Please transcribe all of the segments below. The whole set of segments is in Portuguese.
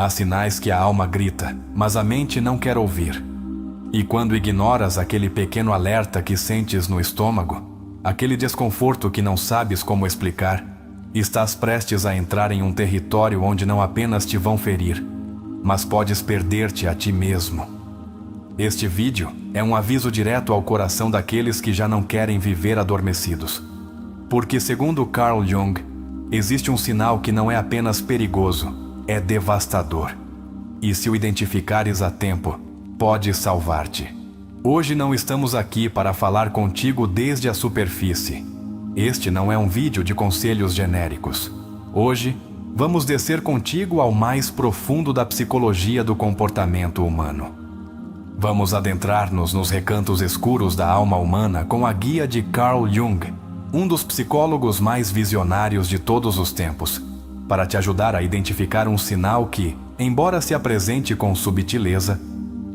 Há sinais que a alma grita, mas a mente não quer ouvir. E quando ignoras aquele pequeno alerta que sentes no estômago, aquele desconforto que não sabes como explicar, estás prestes a entrar em um território onde não apenas te vão ferir, mas podes perder-te a ti mesmo. Este vídeo é um aviso direto ao coração daqueles que já não querem viver adormecidos. Porque, segundo Carl Jung, existe um sinal que não é apenas perigoso, é devastador. E se o identificares a tempo, pode salvar-te. Hoje não estamos aqui para falar contigo desde a superfície. Este não é um vídeo de conselhos genéricos. Hoje, vamos descer contigo ao mais profundo da psicologia do comportamento humano. Vamos adentrar-nos nos recantos escuros da alma humana com a guia de Carl Jung, um dos psicólogos mais visionários de todos os tempos, para te ajudar a identificar um sinal que, embora se apresente com subtileza,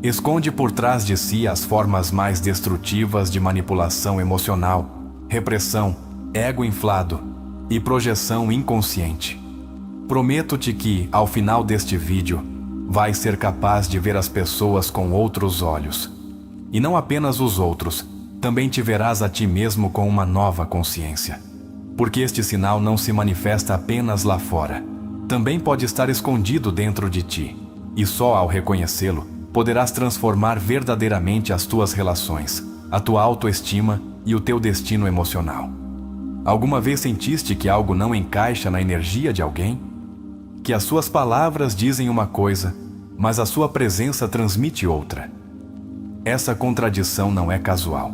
esconde por trás de si as formas mais destrutivas de manipulação emocional, repressão, ego inflado e projeção inconsciente. Prometo-te que, ao final deste vídeo, vais ser capaz de ver as pessoas com outros olhos. E não apenas os outros, também te verás a ti mesmo com uma nova consciência. Porque este sinal não se manifesta apenas lá fora. Também pode estar escondido dentro de ti. E só ao reconhecê-lo, poderás transformar verdadeiramente as tuas relações, a tua autoestima e o teu destino emocional. Alguma vez sentiste que algo não encaixa na energia de alguém? Que as suas palavras dizem uma coisa, mas a sua presença transmite outra. Essa contradição não é casual.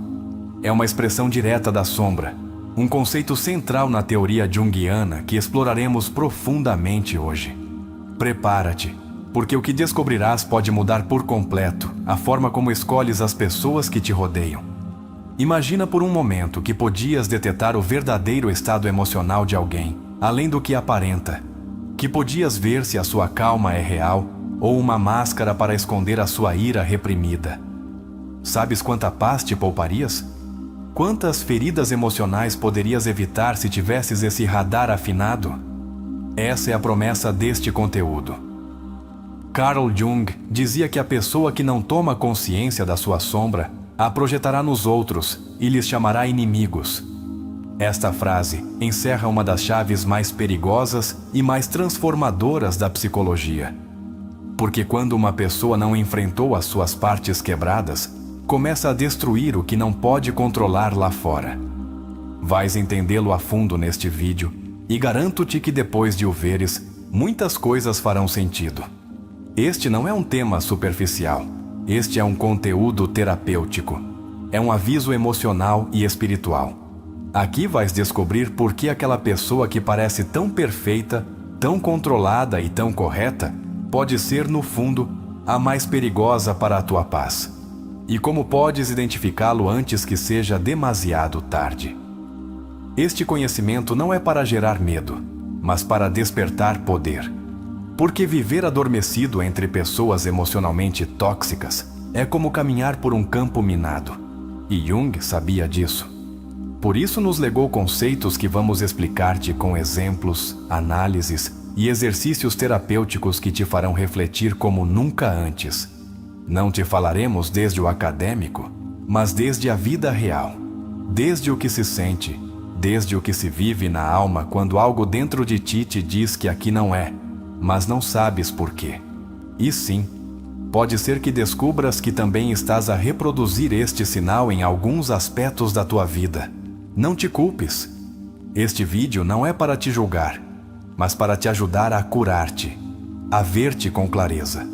É uma expressão direta da sombra, um conceito central na teoria junguiana que exploraremos profundamente hoje. Prepara-te, porque o que descobrirás pode mudar por completo a forma como escolhes as pessoas que te rodeiam. Imagina por um momento que podias detectar o verdadeiro estado emocional de alguém, além do que aparenta. Que podias ver se a sua calma é real ou uma máscara para esconder a sua ira reprimida. Sabes quanta paz te pouparias? Quantas feridas emocionais poderias evitar se tivesses esse radar afinado? Essa é a promessa deste conteúdo. Carl Jung dizia que a pessoa que não toma consciência da sua sombra a projetará nos outros e lhes chamará inimigos. Esta frase encerra uma das chaves mais perigosas e mais transformadoras da psicologia. Porque quando uma pessoa não enfrentou as suas partes quebradas, começa a destruir o que não pode controlar lá fora. Vais entendê-lo a fundo neste vídeo e garanto-te que depois de o veres, muitas coisas farão sentido. Este não é um tema superficial. Este é um conteúdo terapêutico. É um aviso emocional e espiritual. Aqui vais descobrir por que aquela pessoa que parece tão perfeita, tão controlada e tão correta, pode ser, no fundo, a mais perigosa para a tua paz. E como podes identificá-lo antes que seja demasiado tarde. Este conhecimento não é para gerar medo, mas para despertar poder. Porque viver adormecido entre pessoas emocionalmente tóxicas é como caminhar por um campo minado. E Jung sabia disso. Por isso nos legou conceitos que vamos explicar-te com exemplos, análises e exercícios terapêuticos que te farão refletir como nunca antes. Não te falaremos desde o acadêmico, mas desde a vida real. Desde o que se sente, desde o que se vive na alma quando algo dentro de ti te diz que aqui não é, mas não sabes por quê. E sim, pode ser que descubras que também estás a reproduzir este sinal em alguns aspectos da tua vida. Não te culpes. Este vídeo não é para te julgar, mas para te ajudar a curar-te, a ver-te com clareza.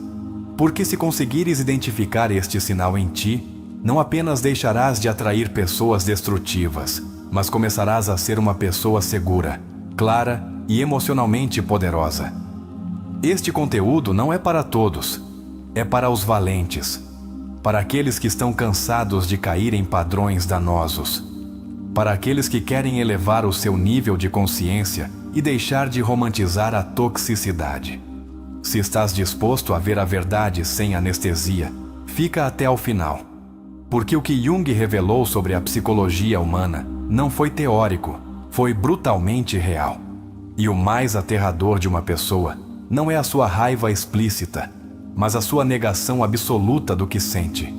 Porque se conseguires identificar este sinal em ti, não apenas deixarás de atrair pessoas destrutivas, mas começarás a ser uma pessoa segura, clara e emocionalmente poderosa. Este conteúdo não é para todos, é para os valentes, para aqueles que estão cansados de cair em padrões danosos, para aqueles que querem elevar o seu nível de consciência e deixar de romantizar a toxicidade. Se estás disposto a ver a verdade sem anestesia, fica até ao final. Porque o que Jung revelou sobre a psicologia humana não foi teórico, foi brutalmente real. E o mais aterrador de uma pessoa não é a sua raiva explícita, mas a sua negação absoluta do que sente.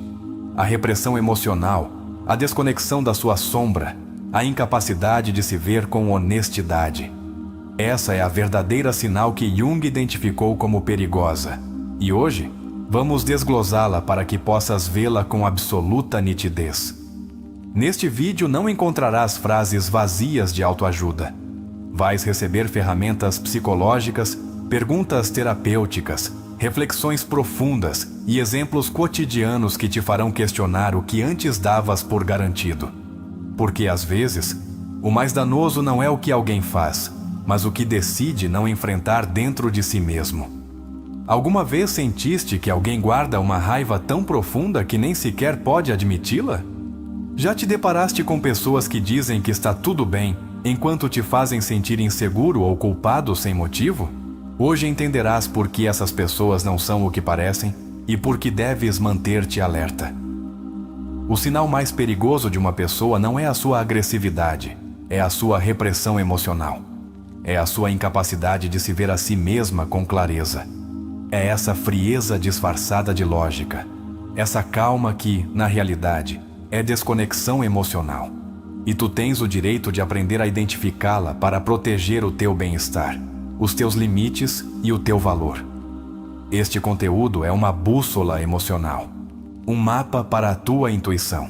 A repressão emocional, a desconexão da sua sombra, a incapacidade de se ver com honestidade. Essa é a verdadeira sinal que Jung identificou como perigosa. E hoje, vamos desglosá-la para que possas vê-la com absoluta nitidez. Neste vídeo não encontrarás frases vazias de autoajuda. Vais receber ferramentas psicológicas, perguntas terapêuticas, reflexões profundas e exemplos cotidianos que te farão questionar o que antes davas por garantido. Porque, às vezes, o mais danoso não é o que alguém faz, mas o que decide não enfrentar dentro de si mesmo. Alguma vez sentiste que alguém guarda uma raiva tão profunda que nem sequer pode admiti-la? Já te deparaste com pessoas que dizem que está tudo bem, enquanto te fazem sentir inseguro ou culpado sem motivo? Hoje entenderás por que essas pessoas não são o que parecem e por que deves manter-te alerta. O sinal mais perigoso de uma pessoa não é a sua agressividade, é a sua repressão emocional. É a sua incapacidade de se ver a si mesma com clareza. É essa frieza disfarçada de lógica. Essa calma que, na realidade, é desconexão emocional. E tu tens o direito de aprender a identificá-la para proteger o teu bem-estar, os teus limites e o teu valor. Este conteúdo é uma bússola emocional, um mapa para a tua intuição.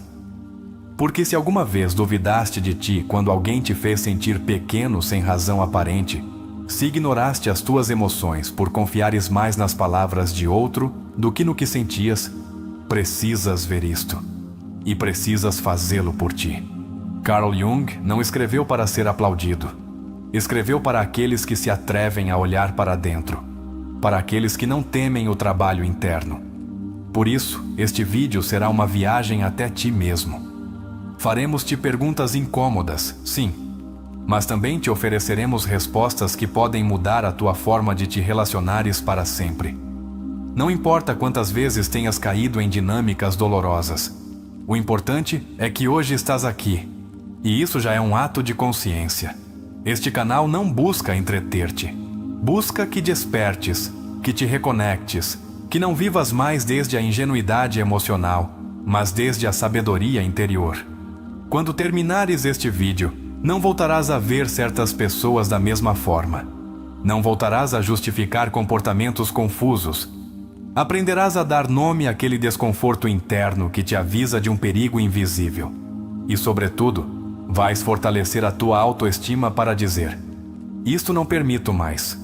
Porque se alguma vez duvidaste de ti quando alguém te fez sentir pequeno sem razão aparente, se ignoraste as tuas emoções por confiares mais nas palavras de outro do que no que sentias, precisas ver isto. E precisas fazê-lo por ti. Carl Jung não escreveu para ser aplaudido. Escreveu para aqueles que se atrevem a olhar para dentro, para aqueles que não temem o trabalho interno. Por isso, este vídeo será uma viagem até ti mesmo. Faremos-te perguntas incômodas, sim, mas também te ofereceremos respostas que podem mudar a tua forma de te relacionares para sempre. Não importa quantas vezes tenhas caído em dinâmicas dolorosas, o importante é que hoje estás aqui, e isso já é um ato de consciência. Este canal não busca entreter-te. Busca que despertes, que te reconectes, que não vivas mais desde a ingenuidade emocional, mas desde a sabedoria interior. Quando terminares este vídeo, não voltarás a ver certas pessoas da mesma forma. Não voltarás a justificar comportamentos confusos. Aprenderás a dar nome àquele desconforto interno que te avisa de um perigo invisível. E, sobretudo, vais fortalecer a tua autoestima para dizer: isto não permito mais.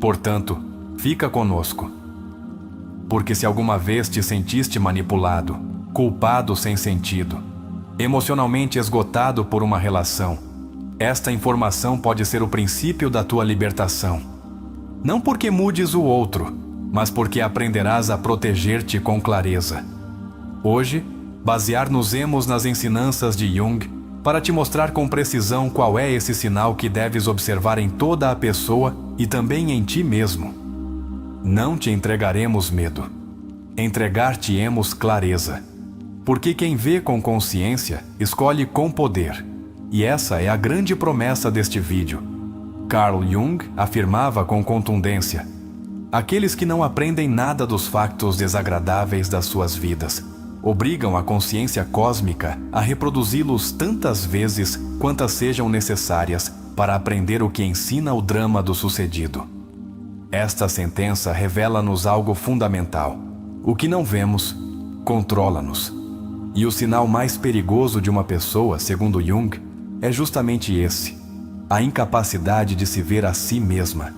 Portanto, fica conosco. Porque se alguma vez te sentiste manipulado, culpado sem sentido, emocionalmente esgotado por uma relação, esta informação pode ser o princípio da tua libertação. Não porque mudes o outro, mas porque aprenderás a proteger-te com clareza. Hoje, basear-nos-emos nas ensinanças de Jung para te mostrar com precisão qual é esse sinal que deves observar em toda a pessoa e também em ti mesmo. Não te entregaremos medo. Entregar-te-emos clareza. Porque quem vê com consciência, escolhe com poder. E essa é a grande promessa deste vídeo. Carl Jung afirmava com contundência: aqueles que não aprendem nada dos factos desagradáveis das suas vidas, obrigam a consciência cósmica a reproduzi-los tantas vezes quantas sejam necessárias para aprender o que ensina o drama do sucedido. Esta sentença revela-nos algo fundamental. O que não vemos, controla-nos. E o sinal mais perigoso de uma pessoa, segundo Jung, é justamente esse: a incapacidade de se ver a si mesma.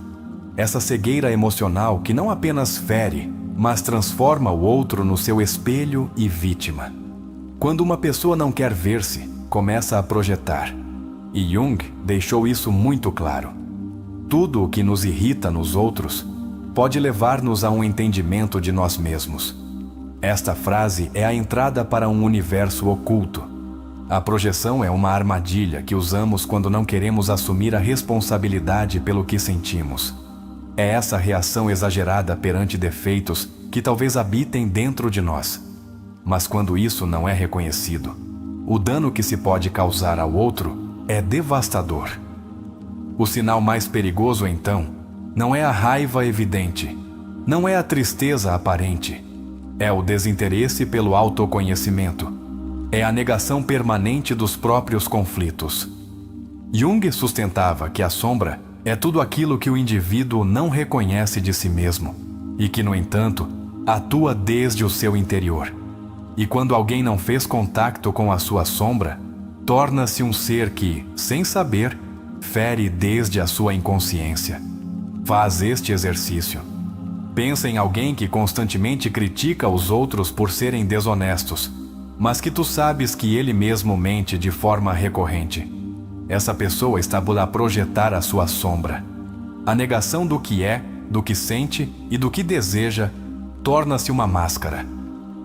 Essa cegueira emocional que não apenas fere, mas transforma o outro no seu espelho e vítima. Quando uma pessoa não quer ver-se, começa a projetar. E Jung deixou isso muito claro. Tudo o que nos irrita nos outros pode levar-nos a um entendimento de nós mesmos. Esta frase é a entrada para um universo oculto. A projeção é uma armadilha que usamos quando não queremos assumir a responsabilidade pelo que sentimos. É essa reação exagerada perante defeitos que talvez habitem dentro de nós. Mas quando isso não é reconhecido, o dano que se pode causar ao outro é devastador. O sinal mais perigoso, então, Não é a raiva evidente. Não é a tristeza aparente. É o desinteresse pelo autoconhecimento. É a negação permanente dos próprios conflitos. Jung sustentava que a sombra é tudo aquilo que o indivíduo não reconhece de si mesmo e que, no entanto, atua desde o seu interior. E quando alguém não fez contato com a sua sombra, torna-se um ser que, sem saber, fere desde a sua inconsciência. Faz este exercício. Pensa em alguém que constantemente critica os outros por serem desonestos, mas que tu sabes que ele mesmo mente de forma recorrente. Essa pessoa está a projetar a sua sombra. A negação do que é, do que sente e do que deseja torna-se uma máscara.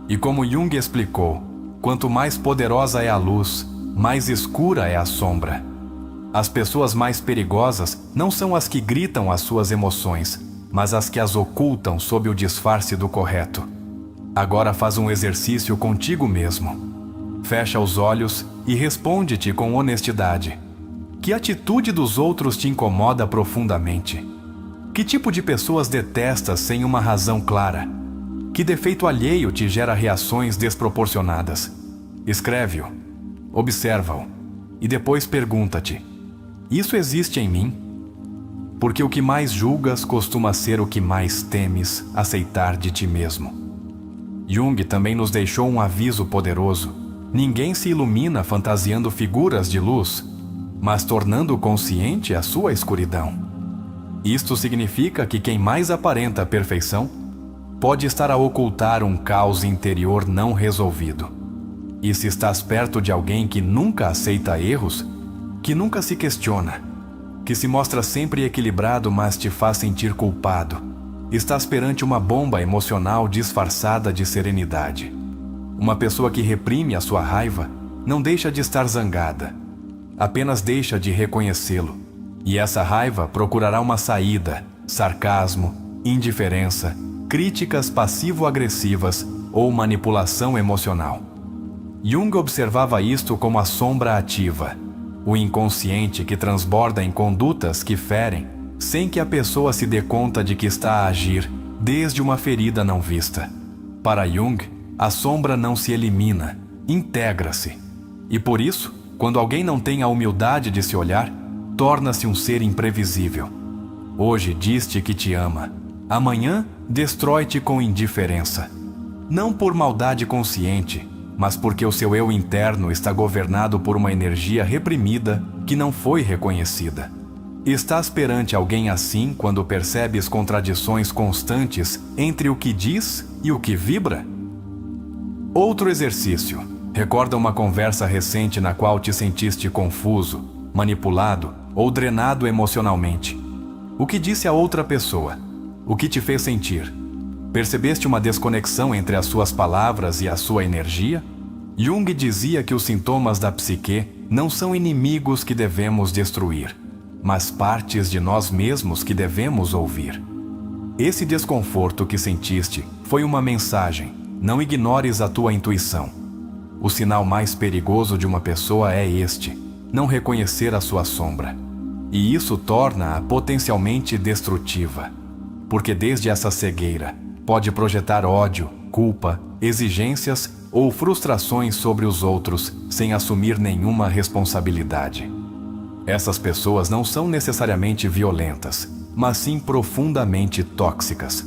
E como Jung explicou, quanto mais poderosa é a luz, mais escura é a sombra. As pessoas mais perigosas não são as que gritam as suas emoções, mas as que as ocultam sob o disfarce do correto. Agora faz um exercício contigo mesmo. Fecha os olhos e responde-te com honestidade. Que atitude dos outros te incomoda profundamente? Que tipo de pessoas detestas sem uma razão clara? Que defeito alheio te gera reações desproporcionadas? Escreve-o, observa-o e depois pergunta-te: isso existe em mim? Porque o que mais julgas costuma ser o que mais temes aceitar de ti mesmo. Jung também nos deixou um aviso poderoso. Ninguém se ilumina fantasiando figuras de luz, mas tornando consciente a sua escuridão. Isto significa que quem mais aparenta a perfeição pode estar a ocultar um caos interior não resolvido. E se estás perto de alguém que nunca aceita erros, que nunca se questiona, que se mostra sempre equilibrado mas te faz sentir culpado, estás perante uma bomba emocional disfarçada de serenidade. Uma pessoa que reprime a sua raiva não deixa de estar zangada, apenas deixa de reconhecê-lo. E essa raiva procurará uma saída: sarcasmo, indiferença, críticas passivo-agressivas ou manipulação emocional. Jung observava isto como a sombra ativa, o inconsciente que transborda em condutas que ferem, sem que a pessoa se dê conta de que está a agir desde uma ferida não vista. Para Jung, a sombra não se elimina, integra-se. E por isso, quando alguém não tem a humildade de se olhar, torna-se um ser imprevisível. Hoje diz-te que te ama, amanhã destrói-te com indiferença. Não por maldade consciente, mas porque o seu eu interno está governado por uma energia reprimida que não foi reconhecida. Estás perante alguém assim quando percebes contradições constantes entre o que diz e o que vibra? Outro exercício. Recorda uma conversa recente na qual te sentiste confuso, manipulado ou drenado emocionalmente. O que disse a outra pessoa? O que te fez sentir? Percebeste uma desconexão entre as suas palavras e a sua energia? Jung dizia que os sintomas da psique não são inimigos que devemos destruir, mas partes de nós mesmos que devemos ouvir. Esse desconforto que sentiste foi uma mensagem. Não ignores a tua intuição. O sinal mais perigoso de uma pessoa é este: não reconhecer a sua sombra. E isso torna-a potencialmente destrutiva, porque desde essa cegueira pode projetar ódio, culpa, exigências ou frustrações sobre os outros sem assumir nenhuma responsabilidade. Essas pessoas não são necessariamente violentas, mas sim profundamente tóxicas.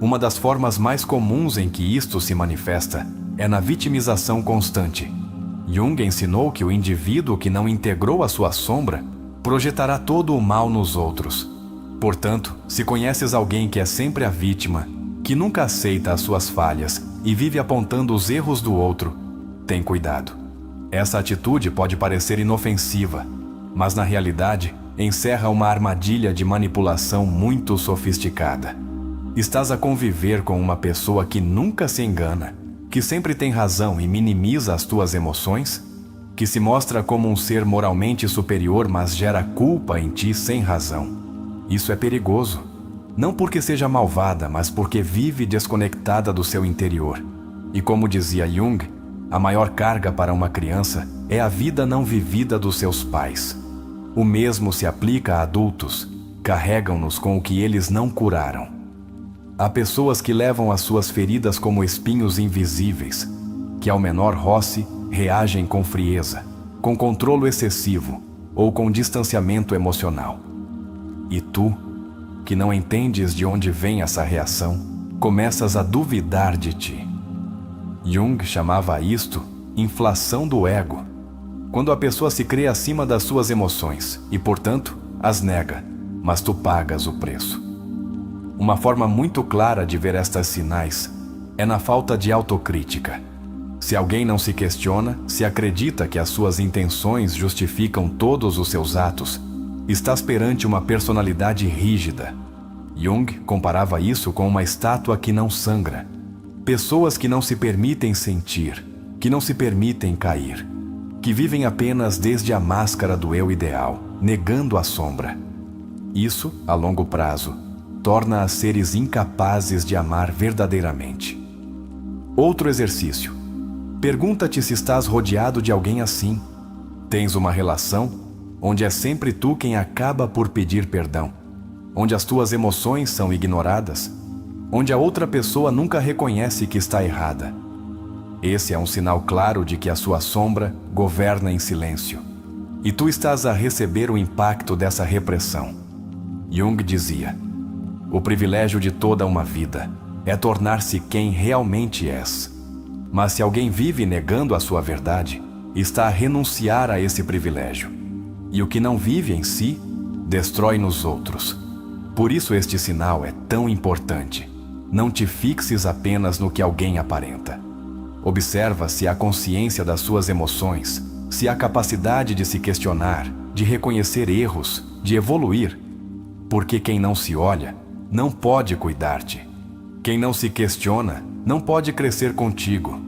Uma das formas mais comuns em que isto se manifesta é na vitimização constante. Jung ensinou que o indivíduo que não integrou a sua sombra projetará todo o mal nos outros. Portanto, se conheces alguém que é sempre a vítima, que nunca aceita as suas falhas e vive apontando os erros do outro, tem cuidado. Essa atitude pode parecer inofensiva, mas na realidade encerra uma armadilha de manipulação muito sofisticada. Estás a conviver com uma pessoa que nunca se engana, que sempre tem razão e minimiza as tuas emoções, que se mostra como um ser moralmente superior, mas gera culpa em ti sem razão. Isso é perigoso. Não porque seja malvada, mas porque vive desconectada do seu interior. E como dizia Jung, a maior carga para uma criança é a vida não vivida dos seus pais. O mesmo se aplica a adultos. carregam-nos com o que eles não curaram. Há pessoas que levam as suas feridas como espinhos invisíveis, que ao menor roce reagem com frieza, com controle excessivo ou com distanciamento emocional. E tu, que não entendes de onde vem essa reação, começas a duvidar de ti. Jung chamava isto inflação do ego, quando a pessoa se crê acima das suas emoções e, portanto, as nega, mas tu pagas o preço. Uma forma muito clara de ver estes sinais é na falta de autocrítica. Se alguém não se questiona, se acredita que as suas intenções justificam todos os seus atos, estás perante uma personalidade rígida. Jung comparava isso com uma estátua que não sangra. Pessoas que não se permitem sentir, que não se permitem cair, que vivem apenas desde a máscara do eu ideal, negando a sombra. Isso, a longo prazo, torna-as seres incapazes de amar verdadeiramente. Outro exercício. Pergunta-te se estás rodeado de alguém assim. Tens uma relação onde é sempre tu quem acaba por pedir perdão, onde as tuas emoções são ignoradas, onde a outra pessoa nunca reconhece que está errada. Esse é um sinal claro de que a sua sombra governa em silêncio, e tu estás a receber o impacto dessa repressão. Jung dizia: o privilégio de toda uma vida é tornar-se quem realmente és. Mas se alguém vive negando a sua verdade, está a renunciar a esse privilégio. E o que não vive em si, destrói nos outros. Por isso este sinal é tão importante. Não te fixes apenas no que alguém aparenta. Observa se há consciência das suas emoções, se há capacidade de se questionar, de reconhecer erros, de evoluir. Porque quem não se olha, não pode cuidar-te. Quem não se questiona, não pode crescer contigo.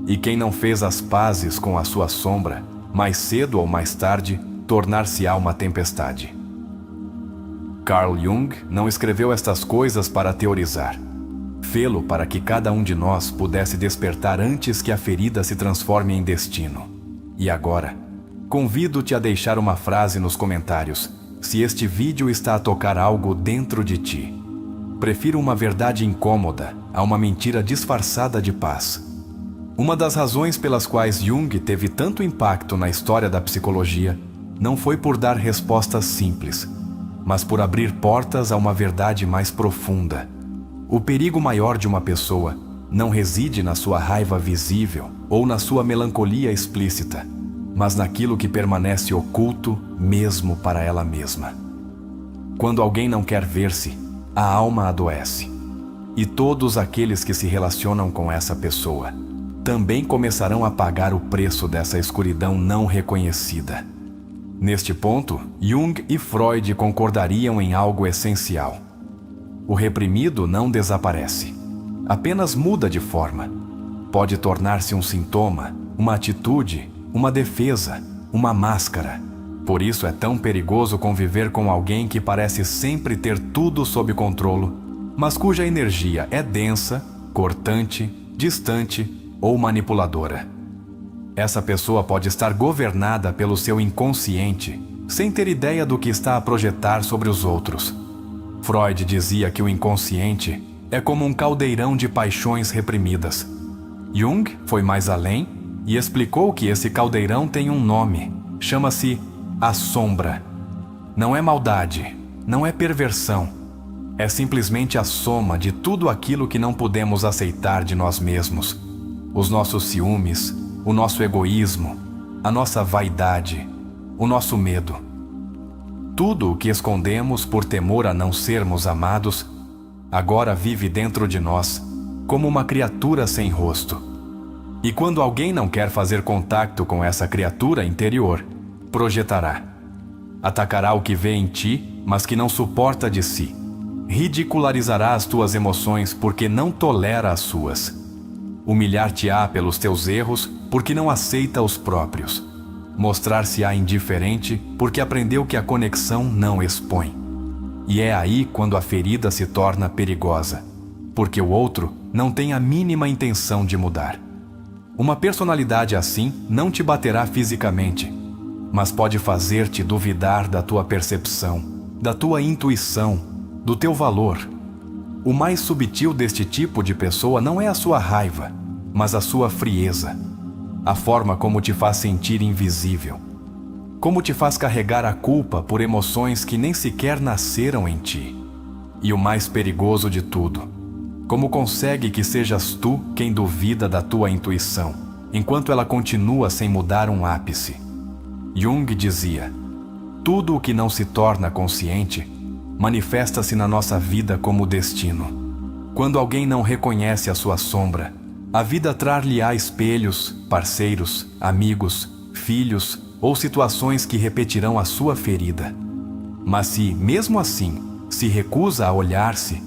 E quem não fez as pazes com a sua sombra, mais cedo ou mais tarde, tornar-se-á uma tempestade. Carl Jung não escreveu estas coisas para teorizar. Fê-lo para que cada um de nós pudesse despertar antes que a ferida se transforme em destino. E agora, convido-te a deixar uma frase nos comentários, se este vídeo está a tocar algo dentro de ti. Prefiro uma verdade incômoda a uma mentira disfarçada de paz. Uma das razões pelas quais Jung teve tanto impacto na história da psicologia não foi por dar respostas simples, mas por abrir portas a uma verdade mais profunda. O perigo maior de uma pessoa não reside na sua raiva visível ou na sua melancolia explícita, mas naquilo que permanece oculto mesmo para ela mesma. Quando alguém não quer ver-se, a alma adoece. E todos aqueles que se relacionam com essa pessoa também começarão a pagar o preço dessa escuridão não reconhecida. Neste ponto, Jung e Freud concordariam em algo essencial. O reprimido não desaparece, apenas muda de forma. Pode tornar-se um sintoma, uma atitude, uma defesa, uma máscara. Por isso é tão perigoso conviver com alguém que parece sempre ter tudo sob controle, mas cuja energia é densa, cortante, distante ou manipuladora. Essa pessoa pode estar governada pelo seu inconsciente, sem ter ideia do que está a projetar sobre os outros. Freud dizia que o inconsciente é como um caldeirão de paixões reprimidas. Jung foi mais além e explicou que esse caldeirão tem um nome, chama-se a sombra. Não é maldade, não é perversão, é simplesmente a soma de tudo aquilo que não podemos aceitar de nós mesmos. Os nossos ciúmes, o nosso egoísmo, a nossa vaidade, o nosso medo. Tudo o que escondemos por temor a não sermos amados, agora vive dentro de nós, como uma criatura sem rosto. E quando alguém não quer fazer contato com essa criatura interior, projetará. Atacará o que vê em ti, mas que não suporta de si. Ridicularizará as tuas emoções porque não tolera as suas. Humilhar-te-á pelos teus erros porque não aceita os próprios. Mostrar-se-á indiferente porque aprendeu que a conexão não expõe. E é aí quando a ferida se torna perigosa, porque o outro não tem a mínima intenção de mudar. Uma personalidade assim não te baterá fisicamente, mas pode fazer-te duvidar da tua percepção, da tua intuição, do teu valor. O mais subtil deste tipo de pessoa não é a sua raiva, mas a sua frieza, a forma como te faz sentir invisível, como te faz carregar a culpa por emoções que nem sequer nasceram em ti. E o mais perigoso de tudo, como consegue que sejas tu quem duvida da tua intuição, enquanto ela continua sem mudar um ápice. Jung dizia: tudo o que não se torna consciente manifesta-se na nossa vida como destino. Quando alguém não reconhece a sua sombra, a vida trar-lhe-á espelhos, parceiros, amigos, filhos ou situações que repetirão a sua ferida. Mas se, mesmo assim, se recusa a olhar-se,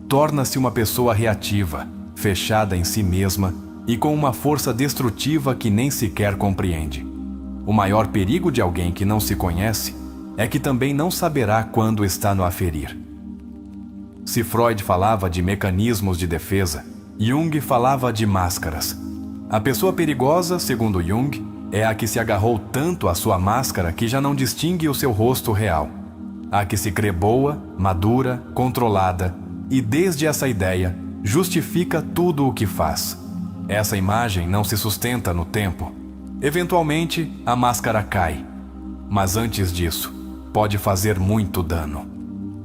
torna-se uma pessoa reativa, fechada em si mesma e com uma força destrutiva que nem sequer compreende. O maior perigo de alguém que não se conhece é que também não saberá quando está no aferir. Se Freud falava de mecanismos de defesa, Jung falava de máscaras. A pessoa perigosa, segundo Jung, é a que se agarrou tanto à sua máscara que já não distingue o seu rosto real. A que se crê boa, madura, controlada e, desde essa ideia, justifica tudo o que faz. Essa imagem não se sustenta no tempo. Eventualmente, a máscara cai. Mas antes disso, pode fazer muito dano.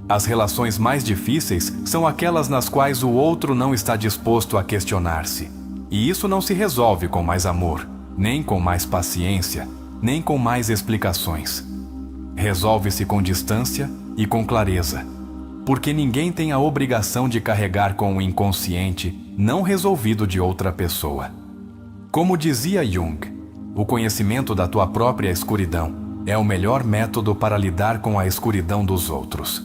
As relações mais difíceis são aquelas nas quais o outro não está disposto a questionar-se. E isso não se resolve com mais amor, nem com mais paciência, nem com mais explicações. Resolve-se com distância e com clareza, porque ninguém tem a obrigação de carregar com o inconsciente não resolvido de outra pessoa. Como dizia Jung, o conhecimento da tua própria escuridão é o melhor método para lidar com a escuridão dos outros.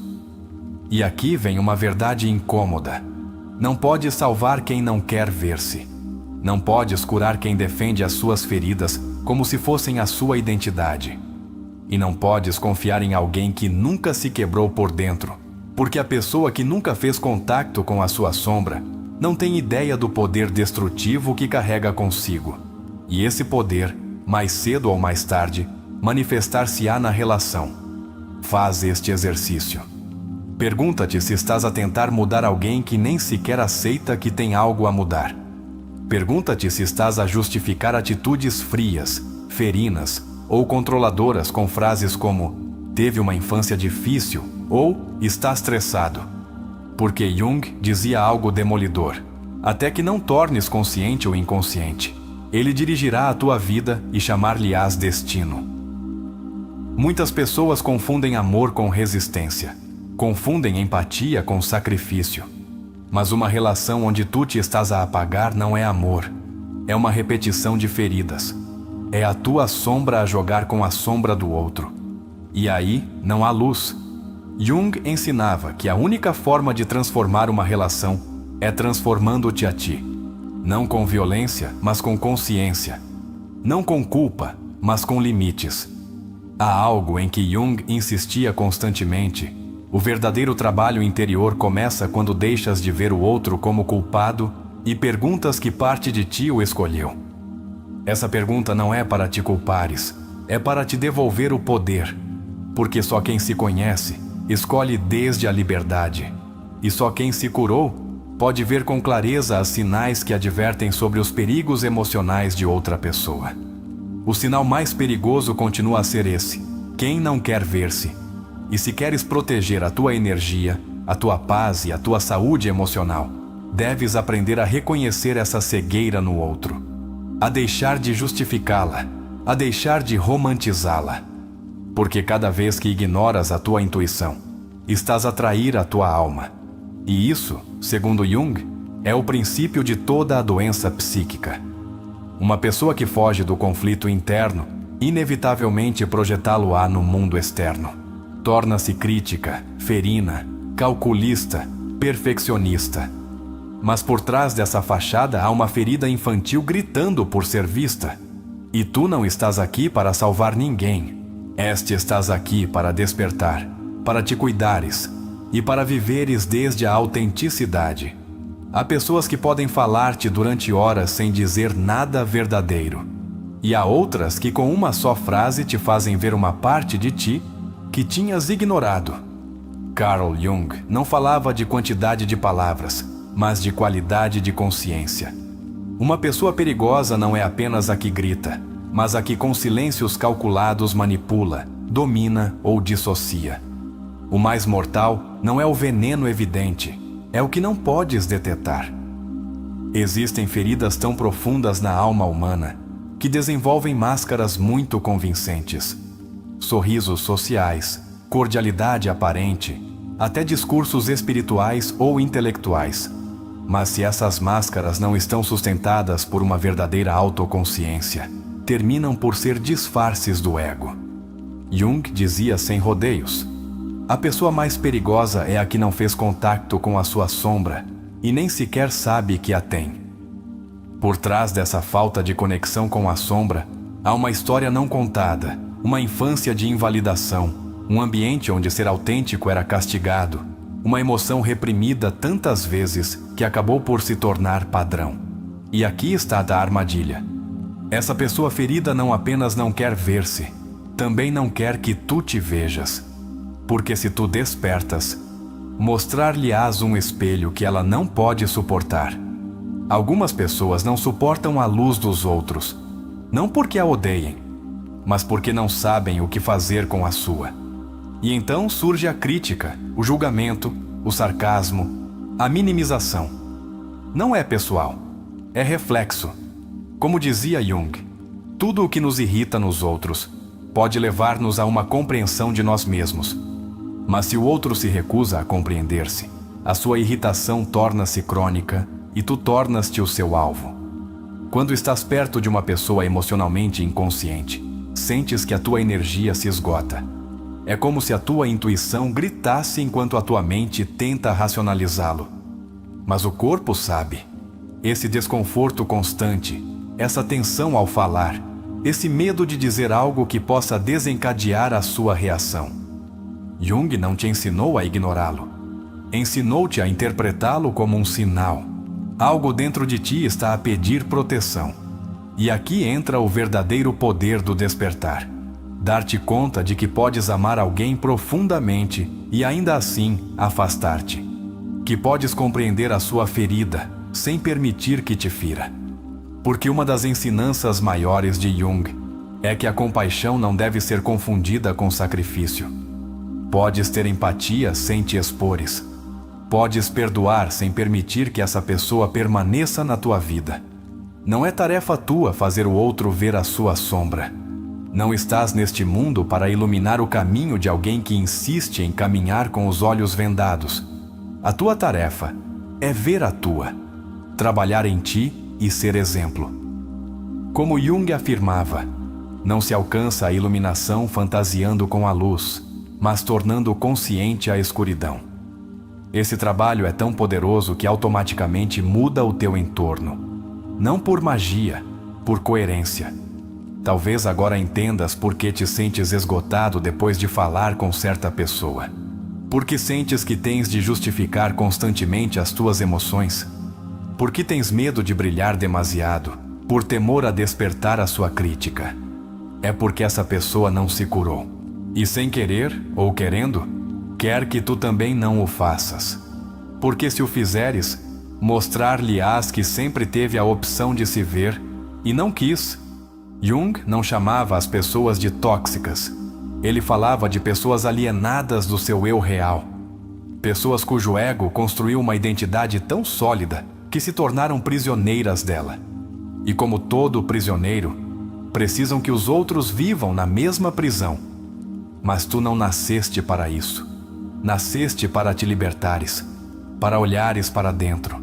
E aqui vem uma verdade incômoda. Não podes salvar quem não quer ver-se. Não podes curar quem defende as suas feridas como se fossem a sua identidade. E não podes confiar em alguém que nunca se quebrou por dentro, porque a pessoa que nunca fez contato com a sua sombra não tem ideia do poder destrutivo que carrega consigo. E esse poder, mais cedo ou mais tarde, manifestar-se-á na relação. Faz este exercício. Pergunta-te se estás a tentar mudar alguém que nem sequer aceita que tem algo a mudar. Pergunta-te se estás a justificar atitudes frias, ferinas ou controladoras com frases como "teve uma infância difícil" ou "está estressado". Porque Jung dizia algo demolidor: até que não tornes consciente o inconsciente, ele dirigirá a tua vida e chamar-lhe-ás destino. Muitas pessoas confundem amor com resistência, confundem empatia com sacrifício. Mas uma relação onde tu te estás a apagar não é amor, é uma repetição de feridas. É a tua sombra a jogar com a sombra do outro. E aí não há luz. Jung ensinava que a única forma de transformar uma relação é transformando-te a ti. Não com violência, mas com consciência. Não com culpa, mas com limites. Há algo em que Jung insistia constantemente. O verdadeiro trabalho interior começa quando deixas de ver o outro como culpado e perguntas que parte de ti o escolheu. Essa pergunta não é para te culpares, é para te devolver o poder, porque só quem se conhece escolhe desde a liberdade, e só quem se curou pode ver com clareza os sinais que advertem sobre os perigos emocionais de outra pessoa. O sinal mais perigoso continua a ser esse: quem não quer ver-se. E se queres proteger a tua energia, a tua paz e a tua saúde emocional, deves aprender a reconhecer essa cegueira no outro, a deixar de justificá-la, a deixar de romantizá-la. Porque cada vez que ignoras a tua intuição, estás a trair a tua alma. E isso, segundo Jung, é o princípio de toda a doença psíquica. Uma pessoa que foge do conflito interno, inevitavelmente projetá-lo-á no mundo externo. Torna-se crítica, ferina, calculista, perfeccionista. Mas por trás dessa fachada há uma ferida infantil gritando por ser vista. E tu não estás aqui para salvar ninguém. Estás aqui para despertar, para te cuidares e para viveres desde a autenticidade. Há pessoas que podem falar-te durante horas sem dizer nada verdadeiro. E há outras que com uma só frase te fazem ver uma parte de ti que tinhas ignorado. Carl Jung não falava de quantidade de palavras, mas de qualidade de consciência. Uma pessoa perigosa não é apenas a que grita, mas a que com silêncios calculados manipula, domina ou dissocia. O mais mortal não é o veneno evidente, é o que não podes detetar. Existem feridas tão profundas na alma humana que desenvolvem máscaras muito convincentes. Sorrisos sociais, cordialidade aparente, até discursos espirituais ou intelectuais. Mas se essas máscaras não estão sustentadas por uma verdadeira autoconsciência, terminam por ser disfarces do ego. Jung dizia sem rodeios: a pessoa mais perigosa é a que não fez contato com a sua sombra e nem sequer sabe que a tem. Por trás dessa falta de conexão com a sombra, há uma história não contada, uma infância de invalidação, um ambiente onde ser autêntico era castigado, uma emoção reprimida tantas vezes que acabou por se tornar padrão. E aqui está a armadilha. Essa pessoa ferida não apenas não quer ver-se, também não quer que tu te vejas. Porque se tu despertas, mostrar-lhe-ás um espelho que ela não pode suportar. Algumas pessoas não suportam a luz dos outros, não porque a odeiem, mas porque não sabem o que fazer com a sua. E então surge a crítica, o julgamento, o sarcasmo, a minimização. Não é pessoal, é reflexo. Como dizia Jung, tudo o que nos irrita nos outros pode levar-nos a uma compreensão de nós mesmos. Mas se o outro se recusa a compreender-se, a sua irritação torna-se crônica e tu tornas-te o seu alvo. Quando estás perto de uma pessoa emocionalmente inconsciente, sentes que a tua energia se esgota. É como se a tua intuição gritasse enquanto a tua mente tenta racionalizá-lo. Mas o corpo sabe. Esse desconforto constante, essa tensão ao falar, esse medo de dizer algo que possa desencadear a sua reação. Jung não te ensinou a ignorá-lo. Ensinou-te a interpretá-lo como um sinal. Algo dentro de ti está a pedir proteção. E aqui entra o verdadeiro poder do despertar. Dar-te conta de que podes amar alguém profundamente e ainda assim afastar-te. Que podes compreender a sua ferida sem permitir que te fira. Porque uma das ensinanças maiores de Jung é que a compaixão não deve ser confundida com sacrifício. Podes ter empatia sem te expores. Podes perdoar sem permitir que essa pessoa permaneça na tua vida. Não é tarefa tua fazer o outro ver a sua sombra. Não estás neste mundo para iluminar o caminho de alguém que insiste em caminhar com os olhos vendados. A tua tarefa é ver a tua, trabalhar em ti e ser exemplo. Como Jung afirmava, não se alcança a iluminação fantasiando com a luz, mas tornando consciente a escuridão. Esse trabalho é tão poderoso que automaticamente muda o teu entorno. Não por magia, por coerência. Talvez agora entendas por que te sentes esgotado depois de falar com certa pessoa. Porque sentes que tens de justificar constantemente as tuas emoções. Porque tens medo de brilhar demasiado, por temor a despertar a sua crítica. É porque essa pessoa não se curou. E sem querer, ou querendo, quer que tu também não o faças. Porque se o fizeres, mostrar-lhe-ás que sempre teve a opção de se ver e não quis. Jung não chamava as pessoas de tóxicas. Ele falava de pessoas alienadas do seu eu real. Pessoas cujo ego construiu uma identidade tão sólida que se tornaram prisioneiras dela. E como todo prisioneiro, precisam que os outros vivam na mesma prisão. Mas tu não nasceste para isso. Nasceste para te libertares, para olhares para dentro,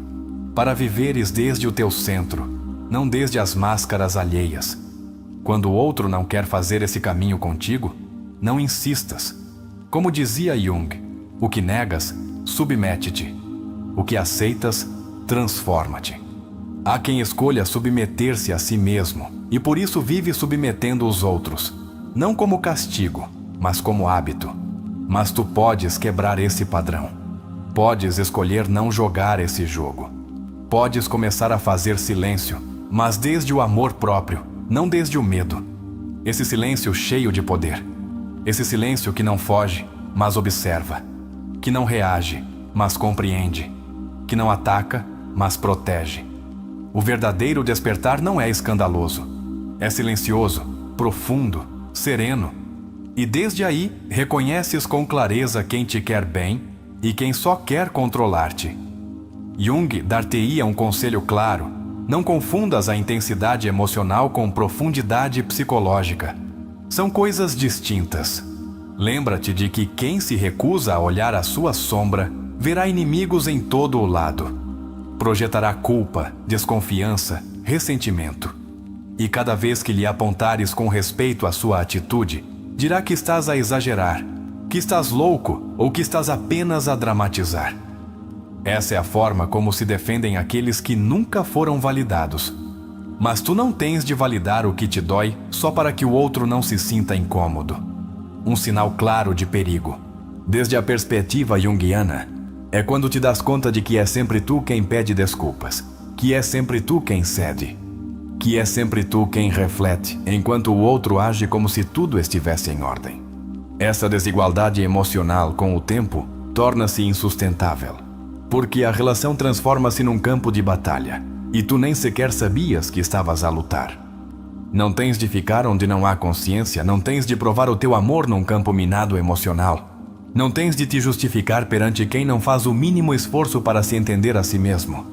para viveres desde o teu centro, não desde as máscaras alheias. Quando o outro não quer fazer esse caminho contigo, não insistas. Como dizia Jung, o que negas, submete-te. O que aceitas, transforma-te. Há quem escolha submeter-se a si mesmo e por isso vive submetendo os outros, não como castigo, mas como hábito. Mas tu podes quebrar esse padrão. Podes escolher não jogar esse jogo. Podes começar a fazer silêncio, mas desde o amor próprio, não desde o medo. Esse silêncio cheio de poder. Esse silêncio que não foge, mas observa. que não reage, mas compreende, que não ataca, mas protege. O verdadeiro despertar não é escandaloso. É silencioso, profundo, sereno. E desde aí, reconheces com clareza quem te quer bem e quem só quer controlar-te. Jung dar-te-ia um conselho claro: não confundas a intensidade emocional com profundidade psicológica. São coisas distintas. Lembra-te de que quem se recusa a olhar a sua sombra verá inimigos em todo o lado. Projetará culpa, desconfiança, ressentimento. E cada vez que lhe apontares com respeito à sua atitude, dirá que estás a exagerar, que estás louco ou que estás apenas a dramatizar. Essa é a forma como se defendem aqueles que nunca foram validados. Mas tu não tens de validar o que te dói só para que o outro não se sinta incômodo. Um sinal claro de perigo, desde a perspectiva junguiana, é quando te das conta de que é sempre tu quem pede desculpas, que é sempre tu quem cede, que é sempre tu quem reflete, enquanto o outro age como se tudo estivesse em ordem. Essa desigualdade emocional, com o tempo, torna-se insustentável, porque a relação transforma-se num campo de batalha, e tu nem sequer sabias que estavas a lutar. Não tens de ficar onde não há consciência, não tens de provar o teu amor num campo minado emocional. Não tens de te justificar perante quem não faz o mínimo esforço para se entender a si mesmo.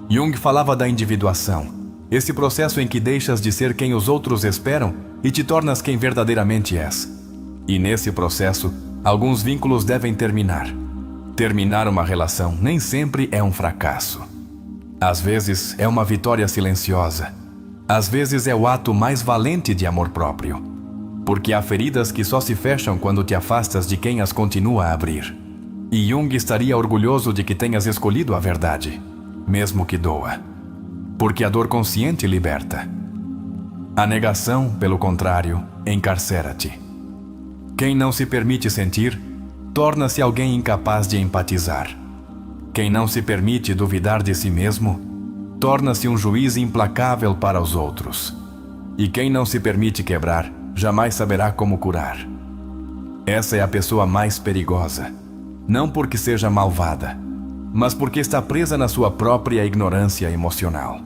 Jung falava da individuação, esse processo em que deixas de ser quem os outros esperam e te tornas quem verdadeiramente és. E nesse processo, alguns vínculos devem terminar. Terminar uma relação nem sempre é um fracasso. Às vezes é uma vitória silenciosa. Às vezes é o ato mais valente de amor próprio. Porque há feridas que só se fecham quando te afastas de quem as continua a abrir. E Jung estaria orgulhoso de que tenhas escolhido a verdade, mesmo que doa. Porque a dor consciente liberta. A negação, pelo contrário, encarcera-te. Quem não se permite sentir, torna-se alguém incapaz de empatizar. Quem não se permite duvidar de si mesmo, torna-se um juiz implacável para os outros. E quem não se permite quebrar, jamais saberá como curar. Essa é a pessoa mais perigosa, não porque seja malvada, mas porque está presa na sua própria ignorância emocional.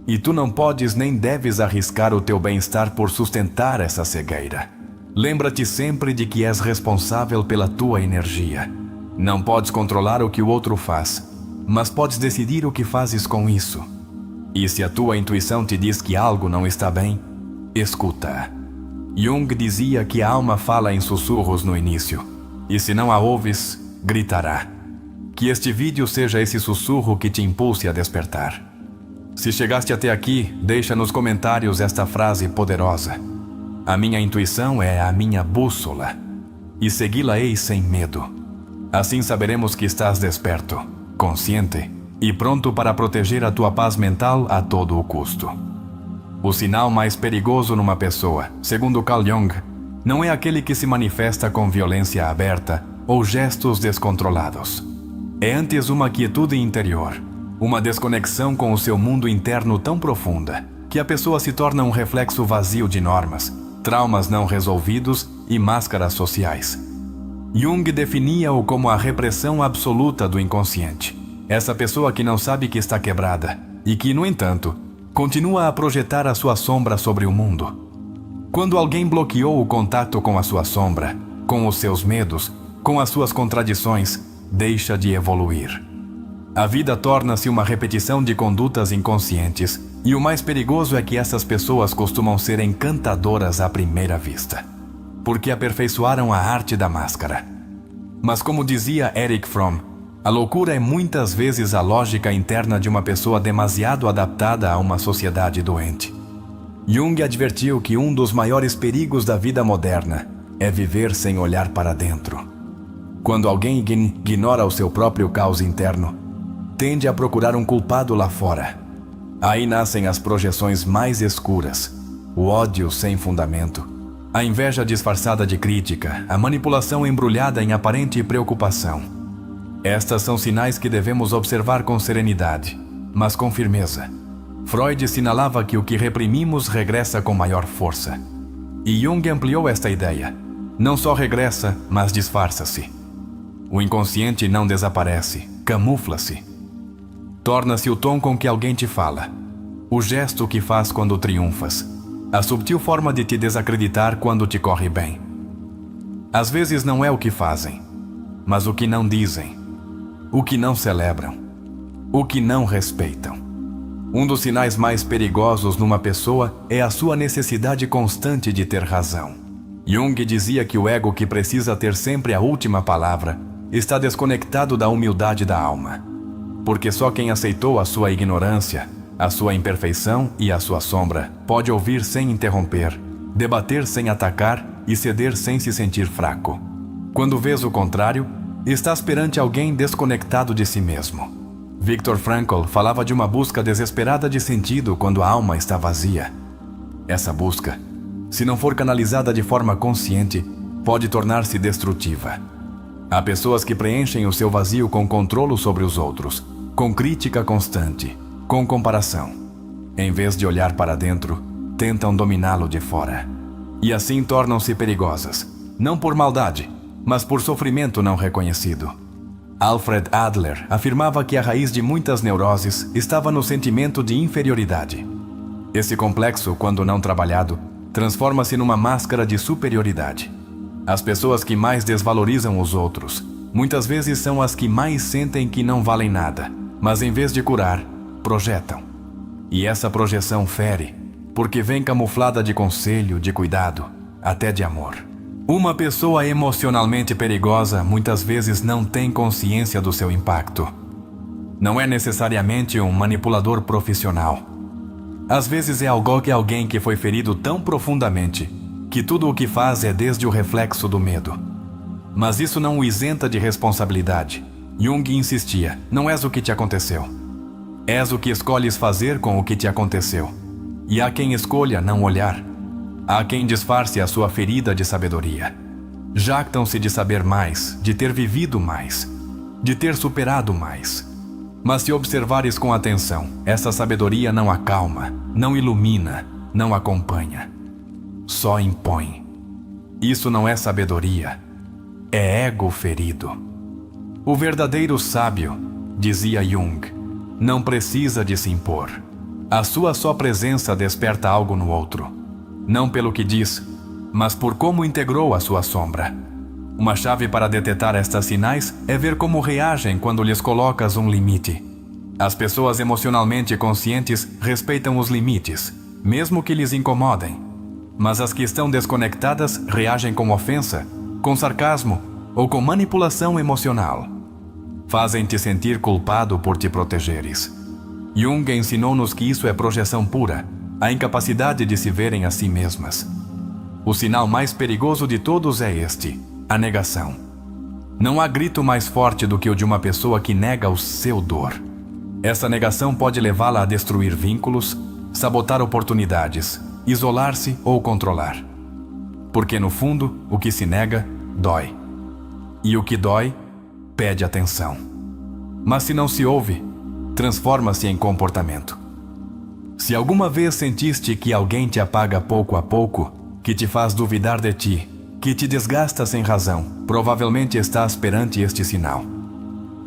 E tu não podes nem deves arriscar o teu bem-estar por sustentar essa cegueira. Lembra-te sempre de que és responsável pela tua energia. Não podes controlar o que o outro faz, mas podes decidir o que fazes com isso. E se a tua intuição te diz que algo não está bem, escuta. Jung dizia que a alma fala em sussurros no início, e se não a ouves, gritará. Que este vídeo seja esse sussurro que te impulse a despertar. Se chegaste até aqui, deixa nos comentários esta frase poderosa. A minha intuição é a minha bússola, e segui-la-ei sem medo. Assim saberemos que estás desperto, consciente e pronto para proteger a tua paz mental a todo o custo. O sinal mais perigoso numa pessoa, segundo Carl Jung, não é aquele que se manifesta com violência aberta ou gestos descontrolados. É antes uma quietude interior, uma desconexão com o seu mundo interno tão profunda que a pessoa se torna um reflexo vazio de normas, traumas não resolvidos e máscaras sociais. Jung definia-o como a repressão absoluta do inconsciente. Essa pessoa que não sabe que está quebrada e que, no entanto, continua a projetar a sua sombra sobre o mundo. Quando alguém bloqueou o contato com a sua sombra, com os seus medos, com as suas contradições, deixa de evoluir. A vida torna-se uma repetição de condutas inconscientes, e o mais perigoso é que essas pessoas costumam ser encantadoras à primeira vista, porque aperfeiçoaram a arte da máscara. Mas como dizia Erich Fromm, a loucura é muitas vezes a lógica interna de uma pessoa demasiado adaptada a uma sociedade doente. Jung advertiu que um dos maiores perigos da vida moderna é viver sem olhar para dentro. Quando alguém ignora o seu próprio caos interno, tende a procurar um culpado lá fora. Aí nascem as projeções mais escuras, o ódio sem fundamento, a inveja disfarçada de crítica, a manipulação embrulhada em aparente preocupação. Estas são sinais que devemos observar com serenidade, mas com firmeza. Freud sinalava que o que reprimimos regressa com maior força. E Jung ampliou esta ideia. Não só regressa, mas disfarça-se. O inconsciente não desaparece, camufla-se. Torna-se o tom com que alguém te fala, o gesto que faz quando triunfas, a subtil forma de te desacreditar quando te corre bem. Às vezes não é o que fazem, mas o que não dizem, o que não celebram, o que não respeitam. Um dos sinais mais perigosos numa pessoa é a sua necessidade constante de ter razão. Jung dizia que o ego, que precisa ter sempre a última palavra, está desconectado da humildade da alma. Porque só quem aceitou a sua ignorância, a sua imperfeição e a sua sombra pode ouvir sem interromper, debater sem atacar e ceder sem se sentir fraco. Quando vês o contrário, estás perante alguém desconectado de si mesmo. Viktor Frankl falava de uma busca desesperada de sentido quando a alma está vazia. Essa busca, se não for canalizada de forma consciente, pode tornar-se destrutiva. Há pessoas que preenchem o seu vazio com controle sobre os outros, com crítica constante, com comparação. Em vez de olhar para dentro, tentam dominá-lo de fora. E assim tornam-se perigosas, não por maldade, mas por sofrimento não reconhecido. Alfred Adler afirmava que a raiz de muitas neuroses estava no sentimento de inferioridade. Esse complexo, quando não trabalhado, transforma-se numa máscara de superioridade. As pessoas que mais desvalorizam os outros, muitas vezes são as que mais sentem que não valem nada, mas em vez de curar, projetam. E essa projeção fere, porque vem camuflada de conselho, de cuidado, até de amor. Uma pessoa emocionalmente perigosa muitas vezes não tem consciência do seu impacto. Não é necessariamente um manipulador profissional. Às vezes é alguém que foi ferido tão profundamente que tudo o que faz é desde o reflexo do medo. Mas isso não o isenta de responsabilidade. Jung insistia: não és o que te aconteceu. És o que escolhes fazer com o que te aconteceu. E há quem escolha não olhar. Há quem disfarce a sua ferida de sabedoria. Jactam-se de saber mais, de ter vivido mais, de ter superado mais. Mas se observares com atenção, essa sabedoria não acalma, não ilumina, não acompanha. Só impõe. Isso não é sabedoria, é ego ferido. O verdadeiro sábio, dizia Jung, não precisa de se impor. A sua só presença desperta algo no outro. Não pelo que diz, mas por como integrou a sua sombra. Uma chave para detectar estes sinais é ver como reagem quando lhes colocas um limite. As pessoas emocionalmente conscientes respeitam os limites, mesmo que lhes incomodem. Mas as que estão desconectadas reagem com ofensa, com sarcasmo ou com manipulação emocional. Fazem-te sentir culpado por te protegeres. Jung ensinou-nos que isso é projeção pura, a incapacidade de se verem a si mesmas. O sinal mais perigoso de todos é este: a negação. Não há grito mais forte do que o de uma pessoa que nega o seu dor. Essa negação pode levá-la a destruir vínculos, sabotar oportunidades, isolar-se ou controlar. Porque no fundo, o que se nega, dói. E o que dói, pede atenção. Mas se não se ouve, transforma-se em comportamento. Se alguma vez sentiste que alguém te apaga pouco a pouco, que te faz duvidar de ti, que te desgasta sem razão, provavelmente estás perante este sinal.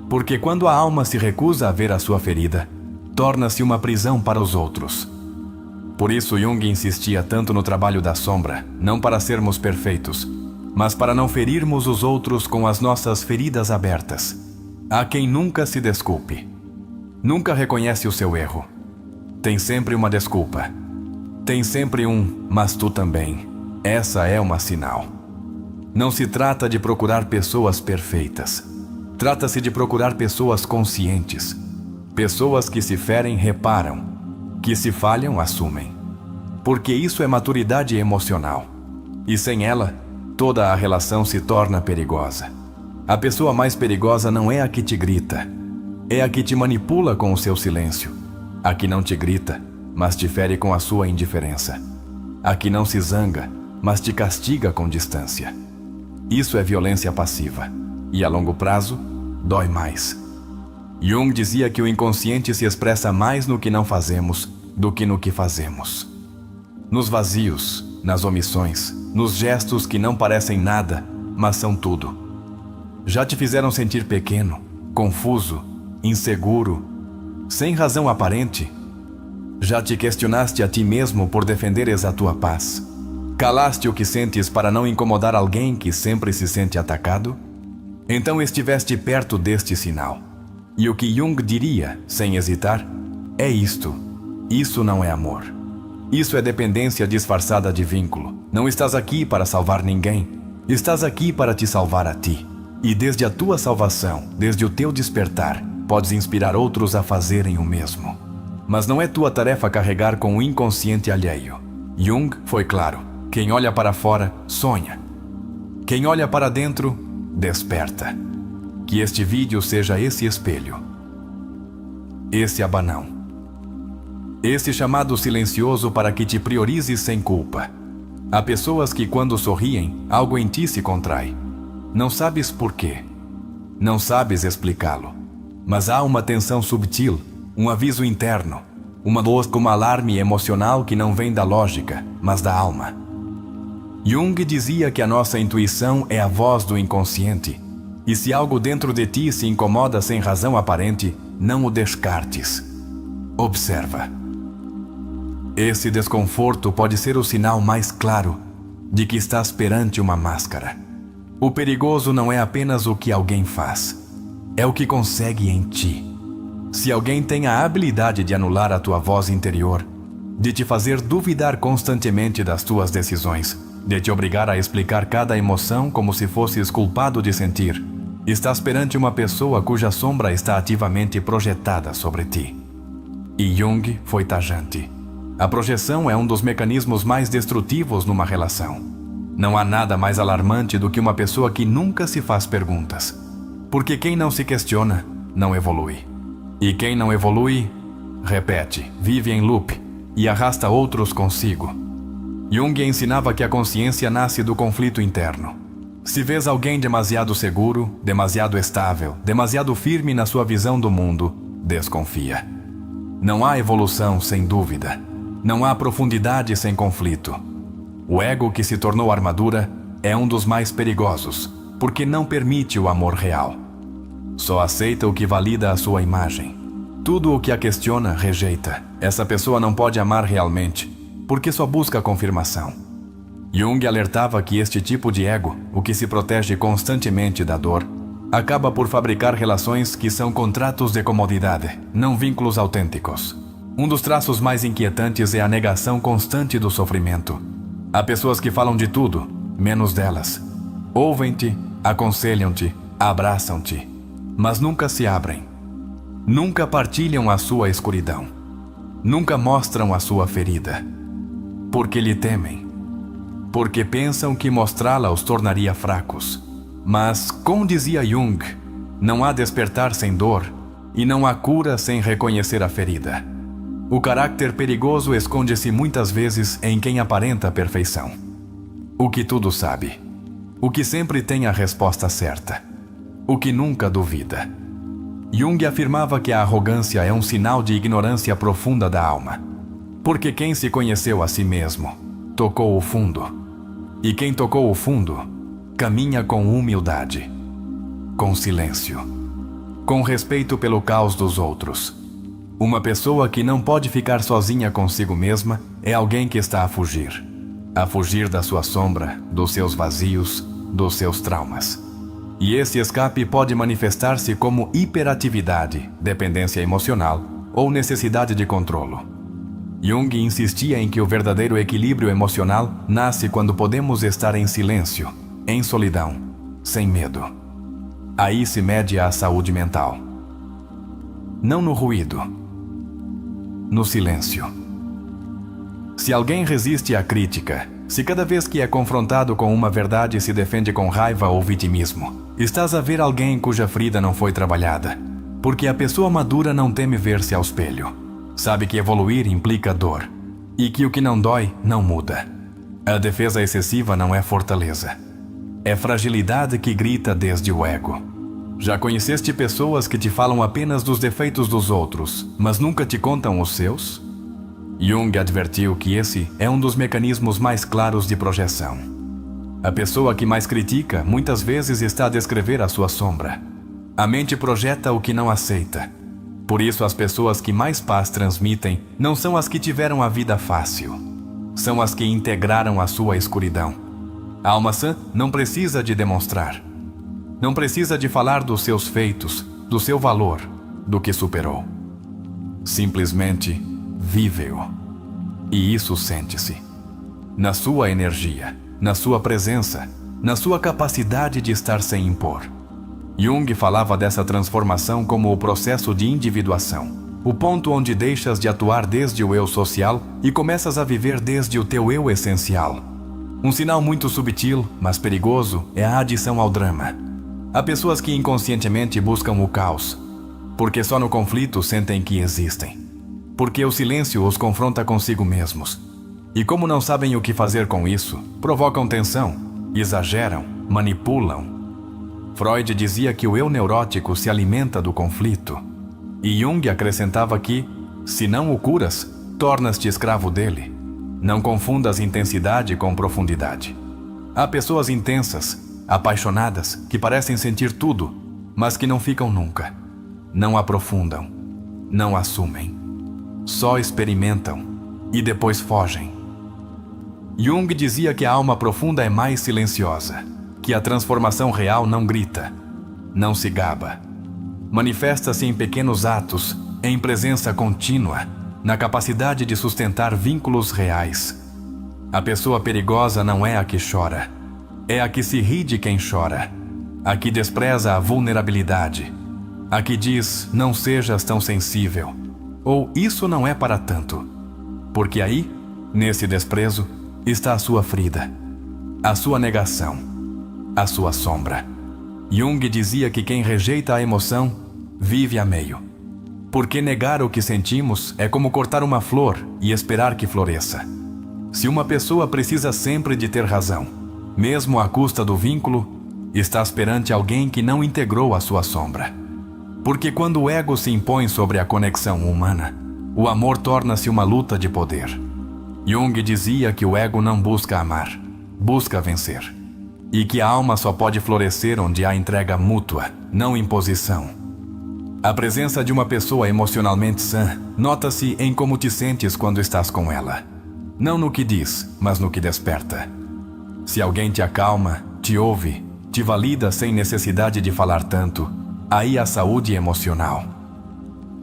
Porque quando a alma se recusa a ver a sua ferida, torna-se uma prisão para os outros. Por isso Jung insistia tanto no trabalho da sombra, não para sermos perfeitos, mas para não ferirmos os outros com as nossas feridas abertas. Há quem nunca se desculpe. Nunca reconhece o seu erro. Tem sempre uma desculpa. Tem sempre um, mas tu também. Essa é uma sinal. Não se trata de procurar pessoas perfeitas. Trata-se de procurar pessoas conscientes. Pessoas que se ferem, reparam. Que se falham, assumem. Porque isso é maturidade emocional. E sem ela, toda a relação se torna perigosa. A pessoa mais perigosa não é a que te grita. É a que te manipula com o seu silêncio. A que não te grita, mas te fere com a sua indiferença. A que não se zanga, mas te castiga com distância. Isso é violência passiva. E a longo prazo, dói mais. Jung dizia que o inconsciente se expressa mais no que não fazemos do que no que fazemos. Nos vazios, nas omissões, nos gestos que não parecem nada, mas são tudo. Já te fizeram sentir pequeno, confuso, inseguro, sem razão aparente? Já te questionaste a ti mesmo por defenderes a tua paz? Calaste o que sentes para não incomodar alguém que sempre se sente atacado? Então estiveste perto deste sinal. E o que Jung diria, sem hesitar, é isto. Isso não é amor. Isso é dependência disfarçada de vínculo. Não estás aqui para salvar ninguém. Estás aqui para te salvar a ti. E desde a tua salvação, desde o teu despertar, podes inspirar outros a fazerem o mesmo. Mas não é tua tarefa carregar com o inconsciente alheio. Jung foi claro. Quem olha para fora, sonha. Quem olha para dentro, desperta. Que este vídeo seja esse espelho. Esse abanão. Esse chamado silencioso para que te priorizes sem culpa. Há pessoas que quando sorriem, algo em ti se contrai. Não sabes por quê. Não sabes explicá-lo. Mas há uma tensão subtil, um aviso interno, uma luz como alarme emocional que não vem da lógica, mas da alma. Jung dizia que a nossa intuição é a voz do inconsciente. E se algo dentro de ti se incomoda sem razão aparente, não o descartes. Observa. Esse desconforto pode ser o sinal mais claro de que estás perante uma máscara. O perigoso não é apenas o que alguém faz, é o que consegue em ti. Se alguém tem a habilidade de anular a tua voz interior, de te fazer duvidar constantemente das tuas decisões, de te obrigar a explicar cada emoção como se fosses culpado de sentir, estás perante uma pessoa cuja sombra está ativamente projetada sobre ti. E Jung foi tajante. A projeção é um dos mecanismos mais destrutivos numa relação. Não há nada mais alarmante do que uma pessoa que nunca se faz perguntas. Porque quem não se questiona, não evolui. E quem não evolui, repete, vive em loop e arrasta outros consigo. Jung ensinava que a consciência nasce do conflito interno. Se vês alguém demasiado seguro, demasiado estável, demasiado firme na sua visão do mundo, desconfia. Não há evolução sem dúvida. Não há profundidade sem conflito. O ego que se tornou armadura é um dos mais perigosos, porque não permite o amor real. Só aceita o que valida a sua imagem. Tudo o que a questiona, rejeita. Essa pessoa não pode amar realmente, porque só busca confirmação. Jung alertava que este tipo de ego, o que se protege constantemente da dor, acaba por fabricar relações que são contratos de comodidade, não vínculos autênticos. Um dos traços mais inquietantes é a negação constante do sofrimento. Há pessoas que falam de tudo, menos delas. Ouvem-te, aconselham-te, abraçam-te, mas nunca se abrem. Nunca partilham a sua escuridão. Nunca mostram a sua ferida. Porque lhe temem. Porque pensam que mostrá-la os tornaria fracos. Mas, como dizia Jung, não há despertar sem dor e não há cura sem reconhecer a ferida. O caráter perigoso esconde-se muitas vezes em quem aparenta perfeição. O que tudo sabe. O que sempre tem a resposta certa. O que nunca duvida. Jung afirmava que a arrogância é um sinal de ignorância profunda da alma. Porque quem se conheceu a si mesmo, tocou o fundo. E quem tocou o fundo, caminha com humildade, com silêncio, com respeito pelo caos dos outros. Uma pessoa que não pode ficar sozinha consigo mesma é alguém que está a fugir da sua sombra, dos seus vazios, dos seus traumas. E esse escape pode manifestar-se como hiperatividade, dependência emocional ou necessidade de controlo. Jung insistia em que o verdadeiro equilíbrio emocional nasce quando podemos estar em silêncio, em solidão, sem medo. Aí se mede a saúde mental. Não no ruído, no silêncio. Se alguém resiste à crítica, se cada vez que é confrontado com uma verdade se defende com raiva ou vitimismo, estás a ver alguém cuja ferida não foi trabalhada, porque a pessoa madura não teme ver-se ao espelho. Sabe que evoluir implica dor, e que o que não dói não muda. A defesa excessiva não é fortaleza. É fragilidade que grita desde o ego. Já conheceste pessoas que te falam apenas dos defeitos dos outros, mas nunca te contam os seus? Jung advertiu que esse é um dos mecanismos mais claros de projeção. A pessoa que mais critica muitas vezes está a descrever a sua sombra. A mente projeta o que não aceita. Por isso, as pessoas que mais paz transmitem não são as que tiveram a vida fácil. São as que integraram a sua escuridão. A alma sã não precisa de demonstrar. Não precisa de falar dos seus feitos, do seu valor, do que superou. Simplesmente vive-o. E isso sente-se. Na sua energia, na sua presença, na sua capacidade de estar sem impor. Jung falava dessa transformação como o processo de individuação, o ponto onde deixas de atuar desde o eu social e começas a viver desde o teu eu essencial. Um sinal muito subtil, mas perigoso, é a adição ao drama. Há pessoas que inconscientemente buscam o caos, porque só no conflito sentem que existem. Porque o silêncio os confronta consigo mesmos. E como não sabem o que fazer com isso, provocam tensão, exageram, manipulam. Freud dizia que o eu neurótico se alimenta do conflito. E Jung acrescentava que, se não o curas, tornas-te escravo dele. Não confundas intensidade com profundidade. Há pessoas intensas, apaixonadas, que parecem sentir tudo, mas que não ficam nunca. Não aprofundam, não assumem. Só experimentam e depois fogem. Jung dizia que a alma profunda é mais silenciosa, que a transformação real não grita, não se gaba. Manifesta-se em pequenos atos, em presença contínua, na capacidade de sustentar vínculos reais. A pessoa perigosa não é a que chora, é a que se ri de quem chora, a que despreza a vulnerabilidade, a que diz não sejas tão sensível, ou isso não é para tanto, porque aí, nesse desprezo, está a sua ferida, a sua negação, a sua sombra. Jung dizia que quem rejeita a emoção, vive a meio. Porque negar o que sentimos é como cortar uma flor e esperar que floresça. Se uma pessoa precisa sempre de ter razão, mesmo à custa do vínculo, estás perante alguém que não integrou a sua sombra. Porque quando o ego se impõe sobre a conexão humana, o amor torna-se uma luta de poder. Jung dizia que o ego não busca amar, busca vencer. E que a alma só pode florescer onde há entrega mútua, não imposição. A presença de uma pessoa emocionalmente sã nota-se em como te sentes quando estás com ela. Não no que diz, mas no que desperta. Se alguém te acalma, te ouve, te valida sem necessidade de falar tanto, aí há saúde emocional.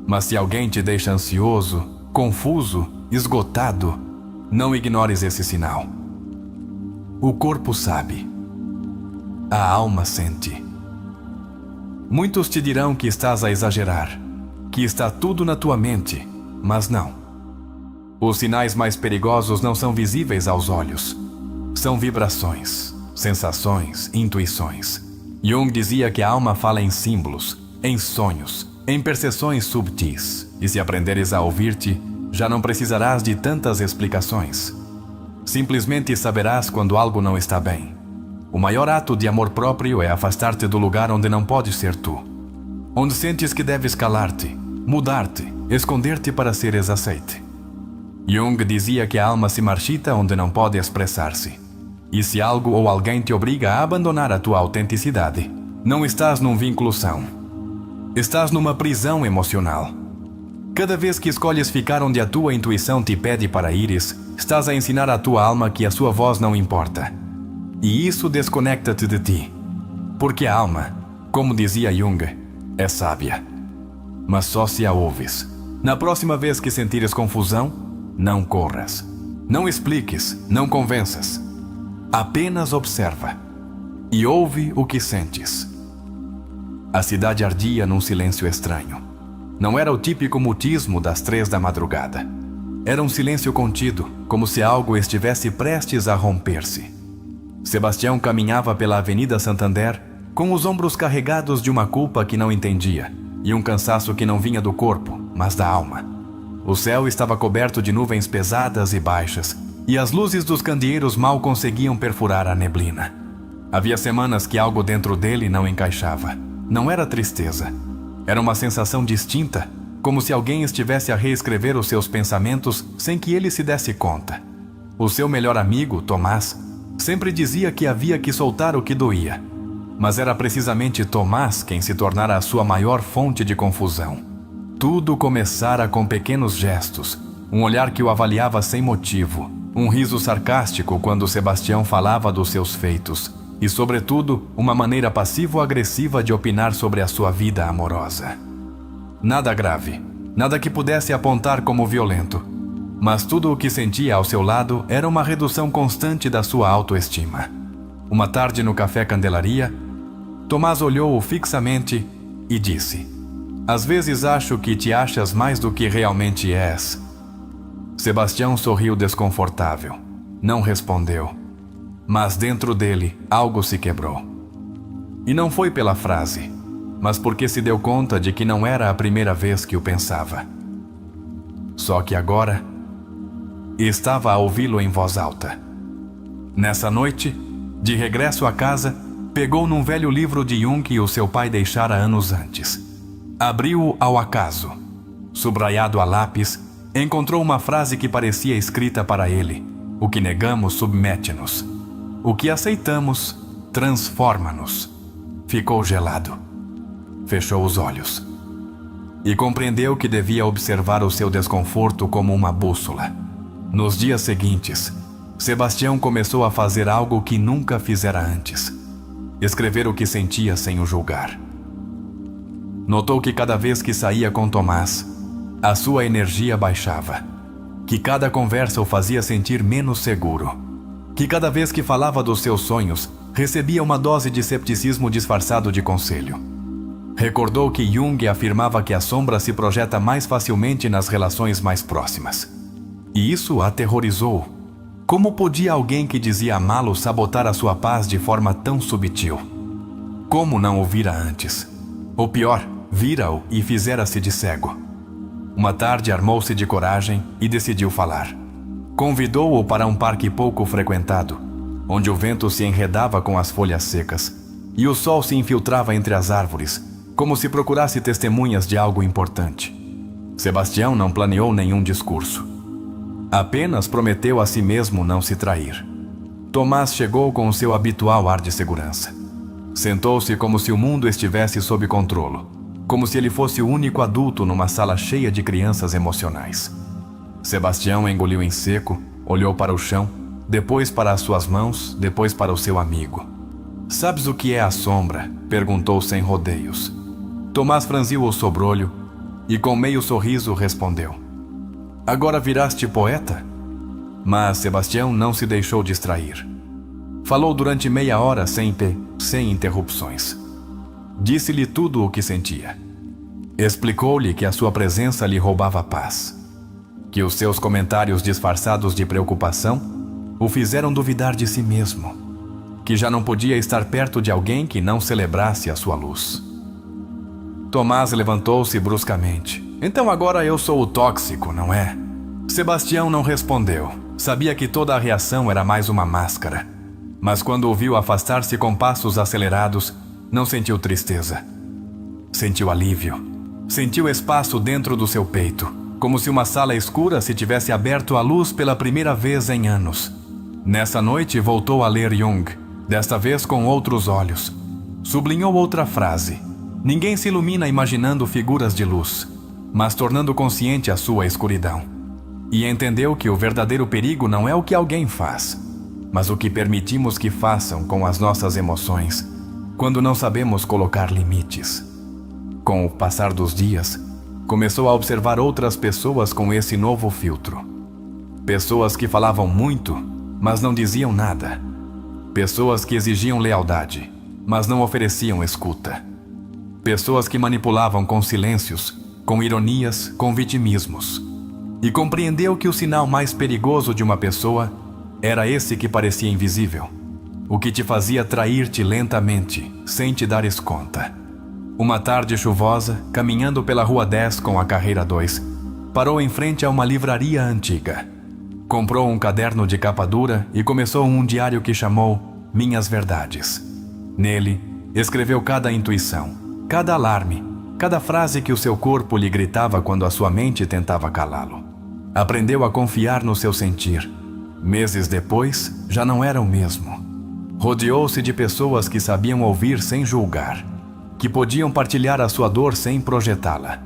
Mas se alguém te deixa ansioso, confuso, esgotado, não ignores esse sinal. O corpo sabe. A alma sente. Muitos te dirão que estás a exagerar, que está tudo na tua mente, mas não. Os sinais mais perigosos não são visíveis aos olhos. São vibrações, sensações, intuições. Jung dizia que a alma fala em símbolos, em sonhos, em percepções subtis, e se aprenderes a ouvir-te, já não precisarás de tantas explicações. Simplesmente saberás quando algo não está bem. O maior ato de amor próprio é afastar-te do lugar onde não podes ser tu. Onde sentes que deves calar-te, mudar-te, esconder-te para seres aceite. Jung dizia que a alma se marchita onde não pode expressar-se. E se algo ou alguém te obriga a abandonar a tua autenticidade, não estás num vínculo são. Estás numa prisão emocional. Cada vez que escolhes ficar onde a tua intuição te pede para ires, estás a ensinar à tua alma que a sua voz não importa. E isso desconecta-te de ti. Porque a alma, como dizia Jung, é sábia. Mas só se a ouves. Na próxima vez que sentires confusão, não corras. Não expliques, não convenças. Apenas observa. E ouve o que sentes. A cidade ardia num silêncio estranho. Não era o típico mutismo das 3 da madrugada. Era um silêncio contido, como se algo estivesse prestes a romper-se. Sebastião caminhava pela Avenida Santander com os ombros carregados de uma culpa que não entendia e um cansaço que não vinha do corpo, mas da alma. O céu estava coberto de nuvens pesadas e baixas e as luzes dos candeeiros mal conseguiam perfurar a neblina. Havia semanas que algo dentro dele não encaixava. Não era tristeza. Era uma sensação distinta, como se alguém estivesse a reescrever os seus pensamentos sem que ele se desse conta. O seu melhor amigo, Tomás, Sempre dizia que havia que soltar o que doía, mas era precisamente Tomás quem se tornara a sua maior fonte de confusão. Tudo começara com pequenos gestos, um olhar que o avaliava sem motivo, um riso sarcástico quando Sebastião falava dos seus feitos e, sobretudo, uma maneira passivo-agressiva de opinar sobre a sua vida amorosa. Nada grave, nada que pudesse apontar como violento, mas tudo o que sentia ao seu lado era uma redução constante da sua autoestima. Uma tarde no Café Candelaria, Tomás olhou-o fixamente e disse: "Às vezes acho que te achas mais do que realmente és." Sebastião sorriu desconfortável. Não respondeu. Mas dentro dele, algo se quebrou. E não foi pela frase, mas porque se deu conta de que não era a primeira vez que o pensava. Só que agora, estava a ouvi-lo em voz alta. Nessa noite, de regresso à casa, pegou num velho livro de Jung que o seu pai deixara anos antes. Abriu-o ao acaso. Subraiado a lápis, encontrou uma frase que parecia escrita para ele: "O que negamos submete-nos. O que aceitamos transforma-nos." Ficou gelado. Fechou os olhos. E compreendeu que devia observar o seu desconforto como uma bússola. Nos dias seguintes, Sebastião começou a fazer algo que nunca fizera antes: escrever o que sentia sem o julgar. Notou que cada vez que saía com Tomás, a sua energia baixava, que cada conversa o fazia sentir menos seguro, que cada vez que falava dos seus sonhos, recebia uma dose de cepticismo disfarçado de conselho. Recordou que Jung afirmava que a sombra se projeta mais facilmente nas relações mais próximas. E isso o aterrorizou. Como podia alguém que dizia amá-lo sabotar a sua paz de forma tão sutil? Como não o vira antes? Ou pior, vira-o e fizera-se de cego. Uma tarde armou-se de coragem e decidiu falar. Convidou-o para um parque pouco frequentado, onde o vento se enredava com as folhas secas e o sol se infiltrava entre as árvores, como se procurasse testemunhas de algo importante. Sebastião não planeou nenhum discurso. Apenas prometeu a si mesmo não se trair. Tomás chegou com o seu habitual ar de segurança. Sentou-se como se o mundo estivesse sob controle, como se ele fosse o único adulto numa sala cheia de crianças emocionais. Sebastião engoliu em seco, olhou para o chão, depois para as suas mãos, depois para o seu amigo. "Sabes o que é a sombra?" perguntou sem rodeios. Tomás franziu o sobrolho e com meio sorriso respondeu: "Agora viraste poeta?" Mas Sebastião não se deixou distrair. Falou durante meia hora sem interrupções. Disse-lhe tudo o que sentia. Explicou-lhe que a sua presença lhe roubava a paz, que os seus comentários disfarçados de preocupação o fizeram duvidar de si mesmo, que já não podia estar perto de alguém que não celebrasse a sua luz. Tomás levantou-se bruscamente. "Então agora eu sou o tóxico, não é?" Sebastião não respondeu. Sabia que toda a reação era mais uma máscara. Mas quando o viu afastar-se com passos acelerados, não sentiu tristeza. Sentiu alívio. Sentiu espaço dentro do seu peito, como se uma sala escura se tivesse aberto à luz pela primeira vez em anos. Nessa noite voltou a ler Jung, desta vez com outros olhos. Sublinhou outra frase: "Ninguém se ilumina imaginando figuras de luz, mas tornando consciente a sua escuridão." E entendeu que o verdadeiro perigo não é o que alguém faz, mas o que permitimos que façam com as nossas emoções, quando não sabemos colocar limites. Com o passar dos dias, começou a observar outras pessoas com esse novo filtro. Pessoas que falavam muito, mas não diziam nada. Pessoas que exigiam lealdade, mas não ofereciam escuta. Pessoas que manipulavam com silêncios, com ironias, com vitimismos. E compreendeu que o sinal mais perigoso de uma pessoa era esse que parecia invisível, o que te fazia trair-te lentamente, sem te dares conta. Uma tarde chuvosa, caminhando pela Rua 10 com a Carreira 2, parou em frente a uma livraria antiga. Comprou um caderno de capa dura e começou um diário que chamou Minhas Verdades. Nele, escreveu cada intuição, cada alarme, cada frase que o seu corpo lhe gritava quando a sua mente tentava calá-lo. Aprendeu a confiar no seu sentir, Meses depois, já não era o mesmo. Rodeou-se de pessoas que sabiam ouvir sem julgar, que podiam partilhar a sua dor sem projetá-la,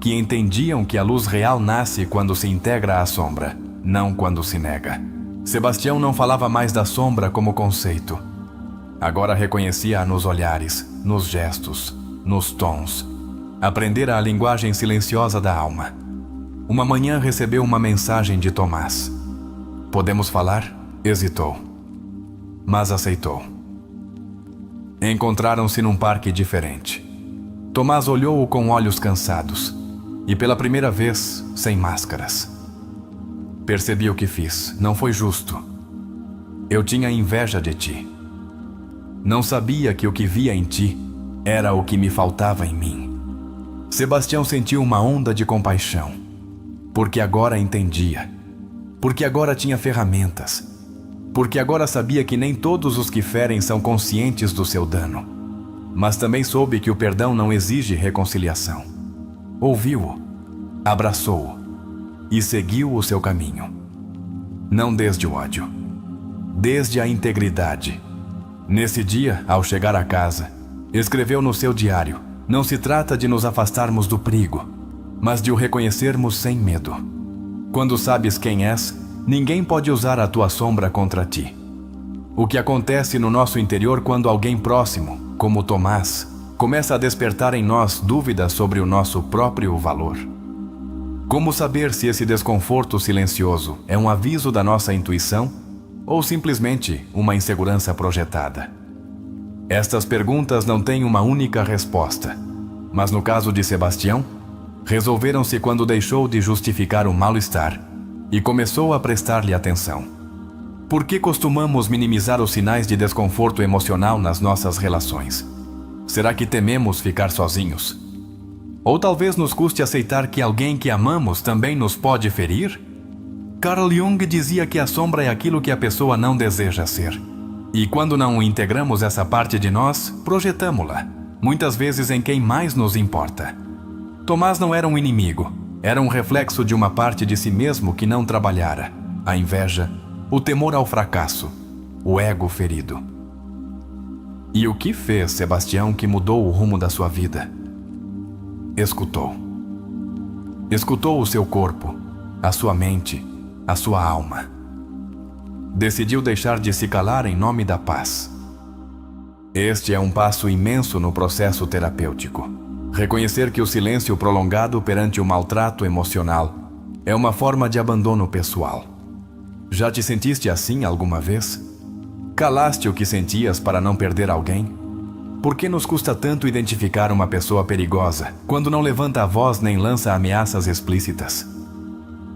que entendiam que a luz real nasce quando se integra à sombra, não quando se nega. Sebastião não falava mais da sombra como conceito. Agora reconhecia-a nos olhares, nos gestos, nos tons. Aprendera a linguagem silenciosa da alma. Uma manhã recebeu uma mensagem de Tomás. "Podemos falar?" Hesitou, mas aceitou. Encontraram-se num parque diferente. Tomás olhou-o com olhos cansados e pela primeira vez sem máscaras. "Percebi o que fiz, não foi justo. Eu tinha inveja de ti. Não sabia que o que via em ti era o que me faltava em mim." Sebastião sentiu uma onda de compaixão, porque agora entendia, porque agora tinha ferramentas, porque agora sabia que nem todos os que ferem são conscientes do seu dano, mas também soube que o perdão não exige reconciliação. Ouviu-o, abraçou-o e seguiu o seu caminho. Não desde o ódio, desde a integridade. Nesse dia, ao chegar a casa, escreveu no seu diário: "Não se trata de nos afastarmos do perigo, mas de o reconhecermos sem medo. Quando sabes quem és, ninguém pode usar a tua sombra contra ti." O que acontece no nosso interior quando alguém próximo, como Tomás, começa a despertar em nós dúvidas sobre o nosso próprio valor? Como saber se esse desconforto silencioso é um aviso da nossa intuição ou simplesmente uma insegurança projetada? Estas perguntas não têm uma única resposta, mas no caso de Sebastião, resolveram-se quando deixou de justificar o mal-estar e começou a prestar-lhe atenção. Por que costumamos minimizar os sinais de desconforto emocional nas nossas relações? Será que tememos ficar sozinhos? Ou talvez nos custe aceitar que alguém que amamos também nos pode ferir? Carl Jung dizia que a sombra é aquilo que a pessoa não deseja ser. E quando não integramos essa parte de nós, projetamo-la, muitas vezes em quem mais nos importa. Tomás não era um inimigo, era um reflexo de uma parte de si mesmo que não trabalhara: a inveja, o temor ao fracasso, o ego ferido. E o que fez Sebastião que mudou o rumo da sua vida? Escutou. Escutou o seu corpo, a sua mente, a sua alma. Decidiu deixar de se calar em nome da paz. Este é um passo imenso no processo terapêutico. Reconhecer que o silêncio prolongado perante o maltrato emocional é uma forma de abandono pessoal. Já te sentiste assim alguma vez? Calaste o que sentias para não perder alguém? Por que nos custa tanto identificar uma pessoa perigosa quando não levanta a voz nem lança ameaças explícitas?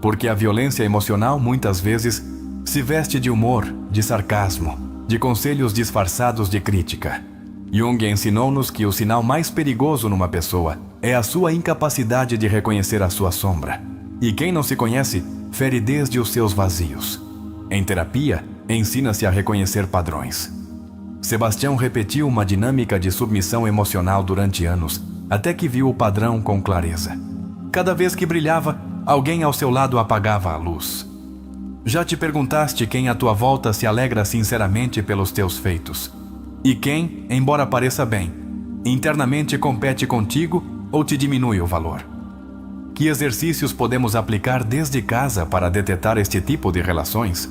Porque a violência emocional muitas vezes se veste de humor, de sarcasmo, de conselhos disfarçados de crítica. Jung ensinou-nos que o sinal mais perigoso numa pessoa é a sua incapacidade de reconhecer a sua sombra. E quem não se conhece, fere desde os seus vazios. Em terapia, ensina-se a reconhecer padrões. Sebastião repetiu uma dinâmica de submissão emocional durante anos, até que viu o padrão com clareza. Cada vez que brilhava, alguém ao seu lado apagava a luz. Já te perguntaste quem à tua volta se alegra sinceramente pelos teus feitos? E quem, embora pareça bem, internamente compete contigo ou te diminui o valor? Que exercícios podemos aplicar desde casa para detetar este tipo de relações?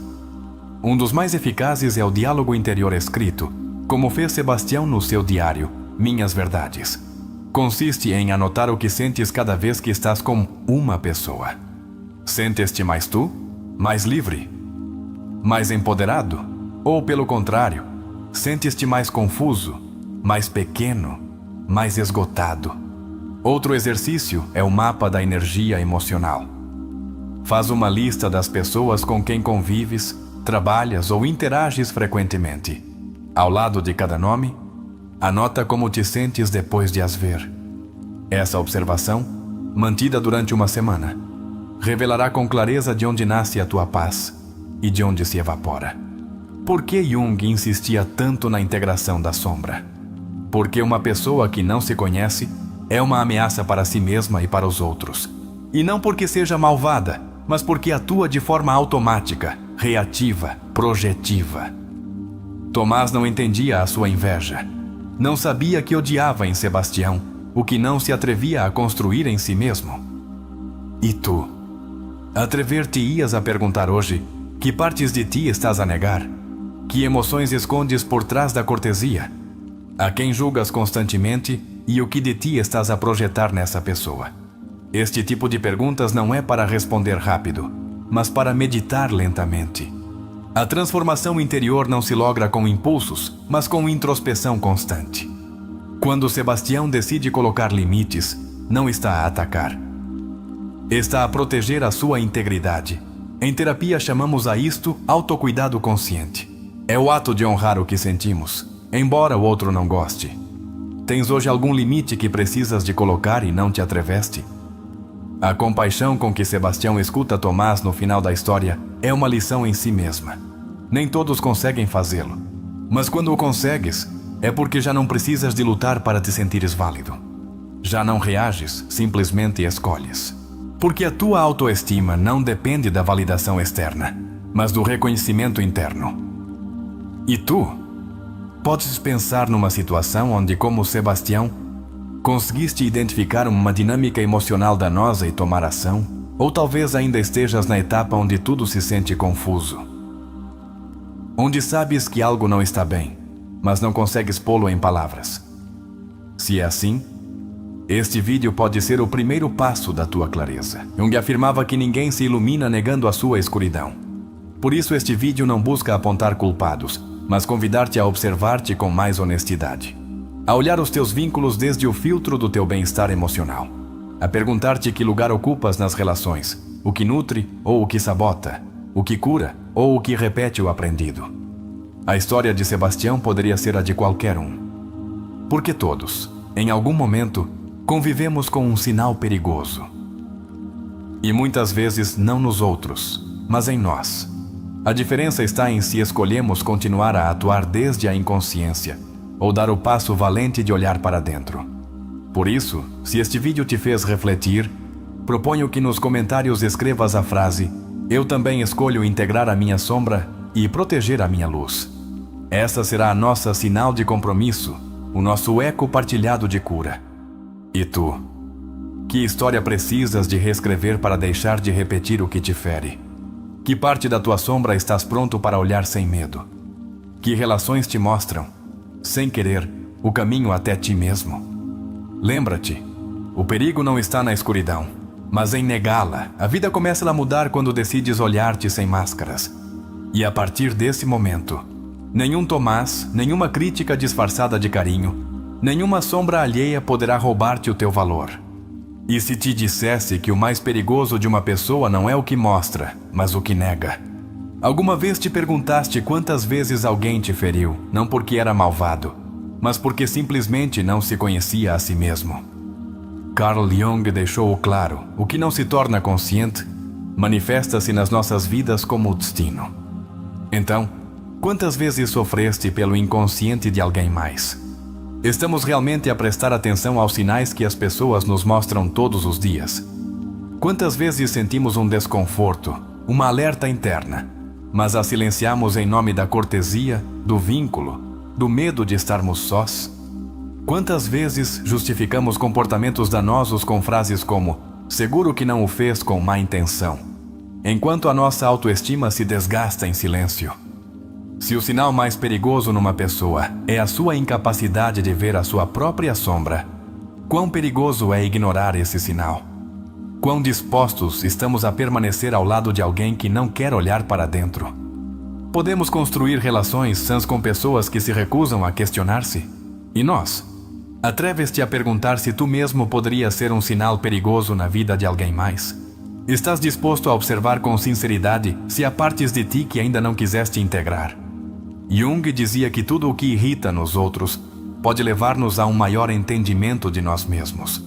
Um dos mais eficazes é o diálogo interior escrito, como fez Sebastião no seu diário, Minhas Verdades. Consiste em anotar o que sentes cada vez que estás com uma pessoa. Sentes-te mais tu? Mais livre? Mais empoderado? Ou, pelo contrário, sentes-te mais confuso, mais pequeno, mais esgotado? Outro exercício é o mapa da energia emocional. Faz uma lista das pessoas com quem convives, trabalhas ou interages frequentemente. Ao lado de cada nome, anota como te sentes depois de as ver. Essa observação, mantida durante uma semana, revelará com clareza de onde nasce a tua paz e de onde se evapora. Por que Jung insistia tanto na integração da sombra? Porque uma pessoa que não se conhece é uma ameaça para si mesma e para os outros. E não porque seja malvada, mas porque atua de forma automática, reativa, projetiva. Tomás não entendia a sua inveja. Não sabia que odiava em Sebastião o que não se atrevia a construir em si mesmo. E tu? Atrever-te-ias a perguntar hoje que partes de ti estás a negar? Que emoções escondes por trás da cortesia? A quem julgas constantemente e o que de ti estás a projetar nessa pessoa? Este tipo de perguntas não é para responder rápido, mas para meditar lentamente. A transformação interior não se logra com impulsos, mas com introspeção constante. Quando Sebastião decide colocar limites, não está a atacar. Está a proteger a sua integridade. Em terapia chamamos a isto autocuidado consciente. É o ato de honrar o que sentimos, embora o outro não goste. Tens hoje algum limite que precisas de colocar e não te atreveste? A compaixão com que Sebastião escuta Tomás no final da história é uma lição em si mesma. Nem todos conseguem fazê-lo. Mas quando o consegues, é porque já não precisas de lutar para te sentires válido. Já não reages, simplesmente escolhes. Porque a tua autoestima não depende da validação externa, mas do reconhecimento interno. E tu? Podes pensar numa situação onde, como Sebastião, conseguiste identificar uma dinâmica emocional danosa e tomar ação? Ou talvez ainda estejas na etapa onde tudo se sente confuso. Onde sabes que algo não está bem, mas não consegues pô-lo em palavras. Se é assim, este vídeo pode ser o primeiro passo da tua clareza. Jung afirmava que ninguém se ilumina negando a sua escuridão. Por isso este vídeo não busca apontar culpados, mas convidar-te a observar-te com mais honestidade. A olhar os teus vínculos desde o filtro do teu bem-estar emocional. A perguntar-te que lugar ocupas nas relações, o que nutre ou o que sabota, o que cura ou o que repete o aprendido. A história de Sebastião poderia ser a de qualquer um. Porque todos, em algum momento, convivemos com um sinal perigoso. E muitas vezes não nos outros, mas em nós. A diferença está em se escolhemos continuar a atuar desde a inconsciência ou dar o passo valente de olhar para dentro. Por isso, se este vídeo te fez refletir, proponho que nos comentários escrevas a frase "Eu também escolho integrar a minha sombra e proteger a minha luz". Essa será a nossa sinal de compromisso, o nosso eco partilhado de cura. E tu? Que história precisas de reescrever para deixar de repetir o que te fere? Que parte da tua sombra estás pronto para olhar sem medo? Que relações te mostram, sem querer, o caminho até ti mesmo? Lembra-te, o perigo não está na escuridão, mas em negá-la. A vida começa a mudar quando decides olhar-te sem máscaras. E a partir desse momento, nenhum Tomás, nenhuma crítica disfarçada de carinho, nenhuma sombra alheia poderá roubar-te o teu valor. E se te dissesse que o mais perigoso de uma pessoa não é o que mostra, mas o que nega? Alguma vez te perguntaste quantas vezes alguém te feriu, não porque era malvado, mas porque simplesmente não se conhecia a si mesmo? Carl Jung deixou claro: o que não se torna consciente manifesta-se nas nossas vidas como destino. Então, quantas vezes sofreste pelo inconsciente de alguém mais? Estamos realmente a prestar atenção aos sinais que as pessoas nos mostram todos os dias? Quantas vezes sentimos um desconforto, uma alerta interna, mas a silenciamos em nome da cortesia, do vínculo, do medo de estarmos sós? Quantas vezes justificamos comportamentos danosos com frases como "seguro que não o fez com má intenção", enquanto a nossa autoestima se desgasta em silêncio? Se o sinal mais perigoso numa pessoa é a sua incapacidade de ver a sua própria sombra, quão perigoso é ignorar esse sinal? Quão dispostos estamos a permanecer ao lado de alguém que não quer olhar para dentro? Podemos construir relações sãs com pessoas que se recusam a questionar-se? E nós? Atreves-te a perguntar se tu mesmo poderia ser um sinal perigoso na vida de alguém mais? Estás disposto a observar com sinceridade se há partes de ti que ainda não quiseste integrar? Jung dizia que tudo o que irrita nos outros pode levar-nos a um maior entendimento de nós mesmos.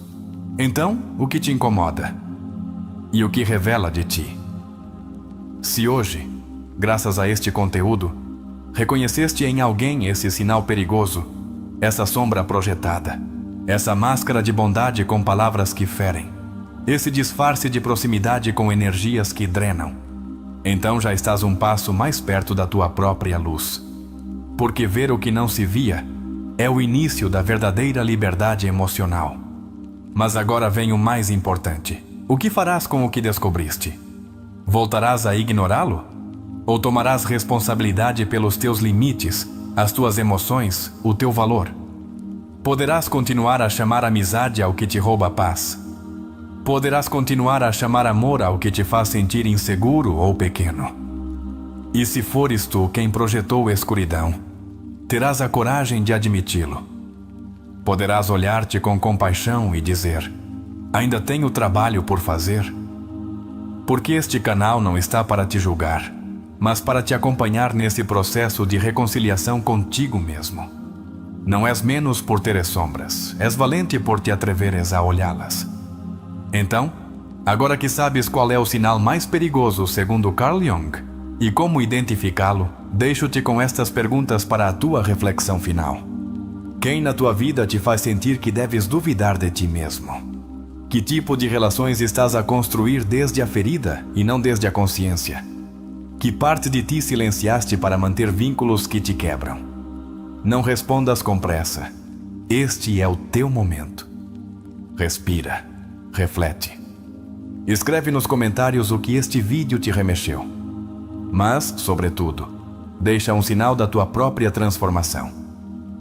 Então, o que te incomoda? E o que revela de ti? Se hoje, graças a este conteúdo, reconheceste em alguém esse sinal perigoso, essa sombra projetada, essa máscara de bondade com palavras que ferem, esse disfarce de proximidade com energias que drenam, então já estás um passo mais perto da tua própria luz. Porque ver o que não se via é o início da verdadeira liberdade emocional. Mas agora vem o mais importante. O que farás com o que descobriste? Voltarás a ignorá-lo? Ou tomarás responsabilidade pelos teus limites, as tuas emoções, o teu valor? Poderás continuar a chamar amizade ao que te rouba a paz. Poderás continuar a chamar amor ao que te faz sentir inseguro ou pequeno. E se fores tu quem projetou escuridão, terás a coragem de admiti-lo. Poderás olhar-te com compaixão e dizer: ainda tenho trabalho por fazer. Porque este canal não está para te julgar, mas para te acompanhar nesse processo de reconciliação contigo mesmo. Não és menos por teres sombras, és valente por te atreveres a olhá-las. Então, agora que sabes qual é o sinal mais perigoso segundo Carl Jung e como identificá-lo, deixo-te com estas perguntas para a tua reflexão final. Quem na tua vida te faz sentir que deves duvidar de ti mesmo? Que tipo de relações estás a construir desde a ferida e não desde a consciência? Que parte de ti silenciaste para manter vínculos que te quebram? Não respondas com pressa. Este é o teu momento. Respira. Reflete. Escreve nos comentários o que este vídeo te remexeu. Mas, sobretudo, deixa um sinal da tua própria transformação.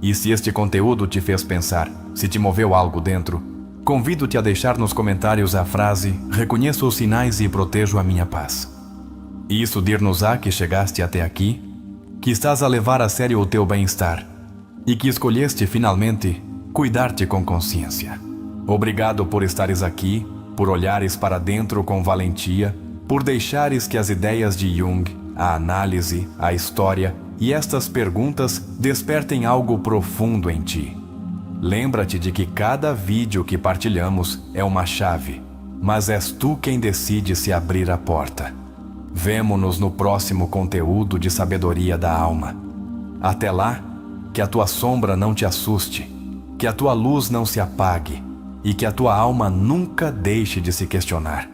E se este conteúdo te fez pensar, se te moveu algo dentro, convido-te a deixar nos comentários a frase: reconheço os sinais e protejo a minha paz. Isso dir-nos-á que chegaste até aqui, que estás a levar a sério o teu bem-estar e que escolheste finalmente cuidar-te com consciência. Obrigado por estares aqui, por olhares para dentro com valentia, por deixares que as ideias de Jung, a análise, a história e estas perguntas despertem algo profundo em ti. Lembra-te de que cada vídeo que partilhamos é uma chave, mas és tu quem decide se abrir a porta. Vemo-nos no próximo conteúdo de sabedoria da alma. Até lá, que a tua sombra não te assuste, que a tua luz não se apague e que a tua alma nunca deixe de se questionar.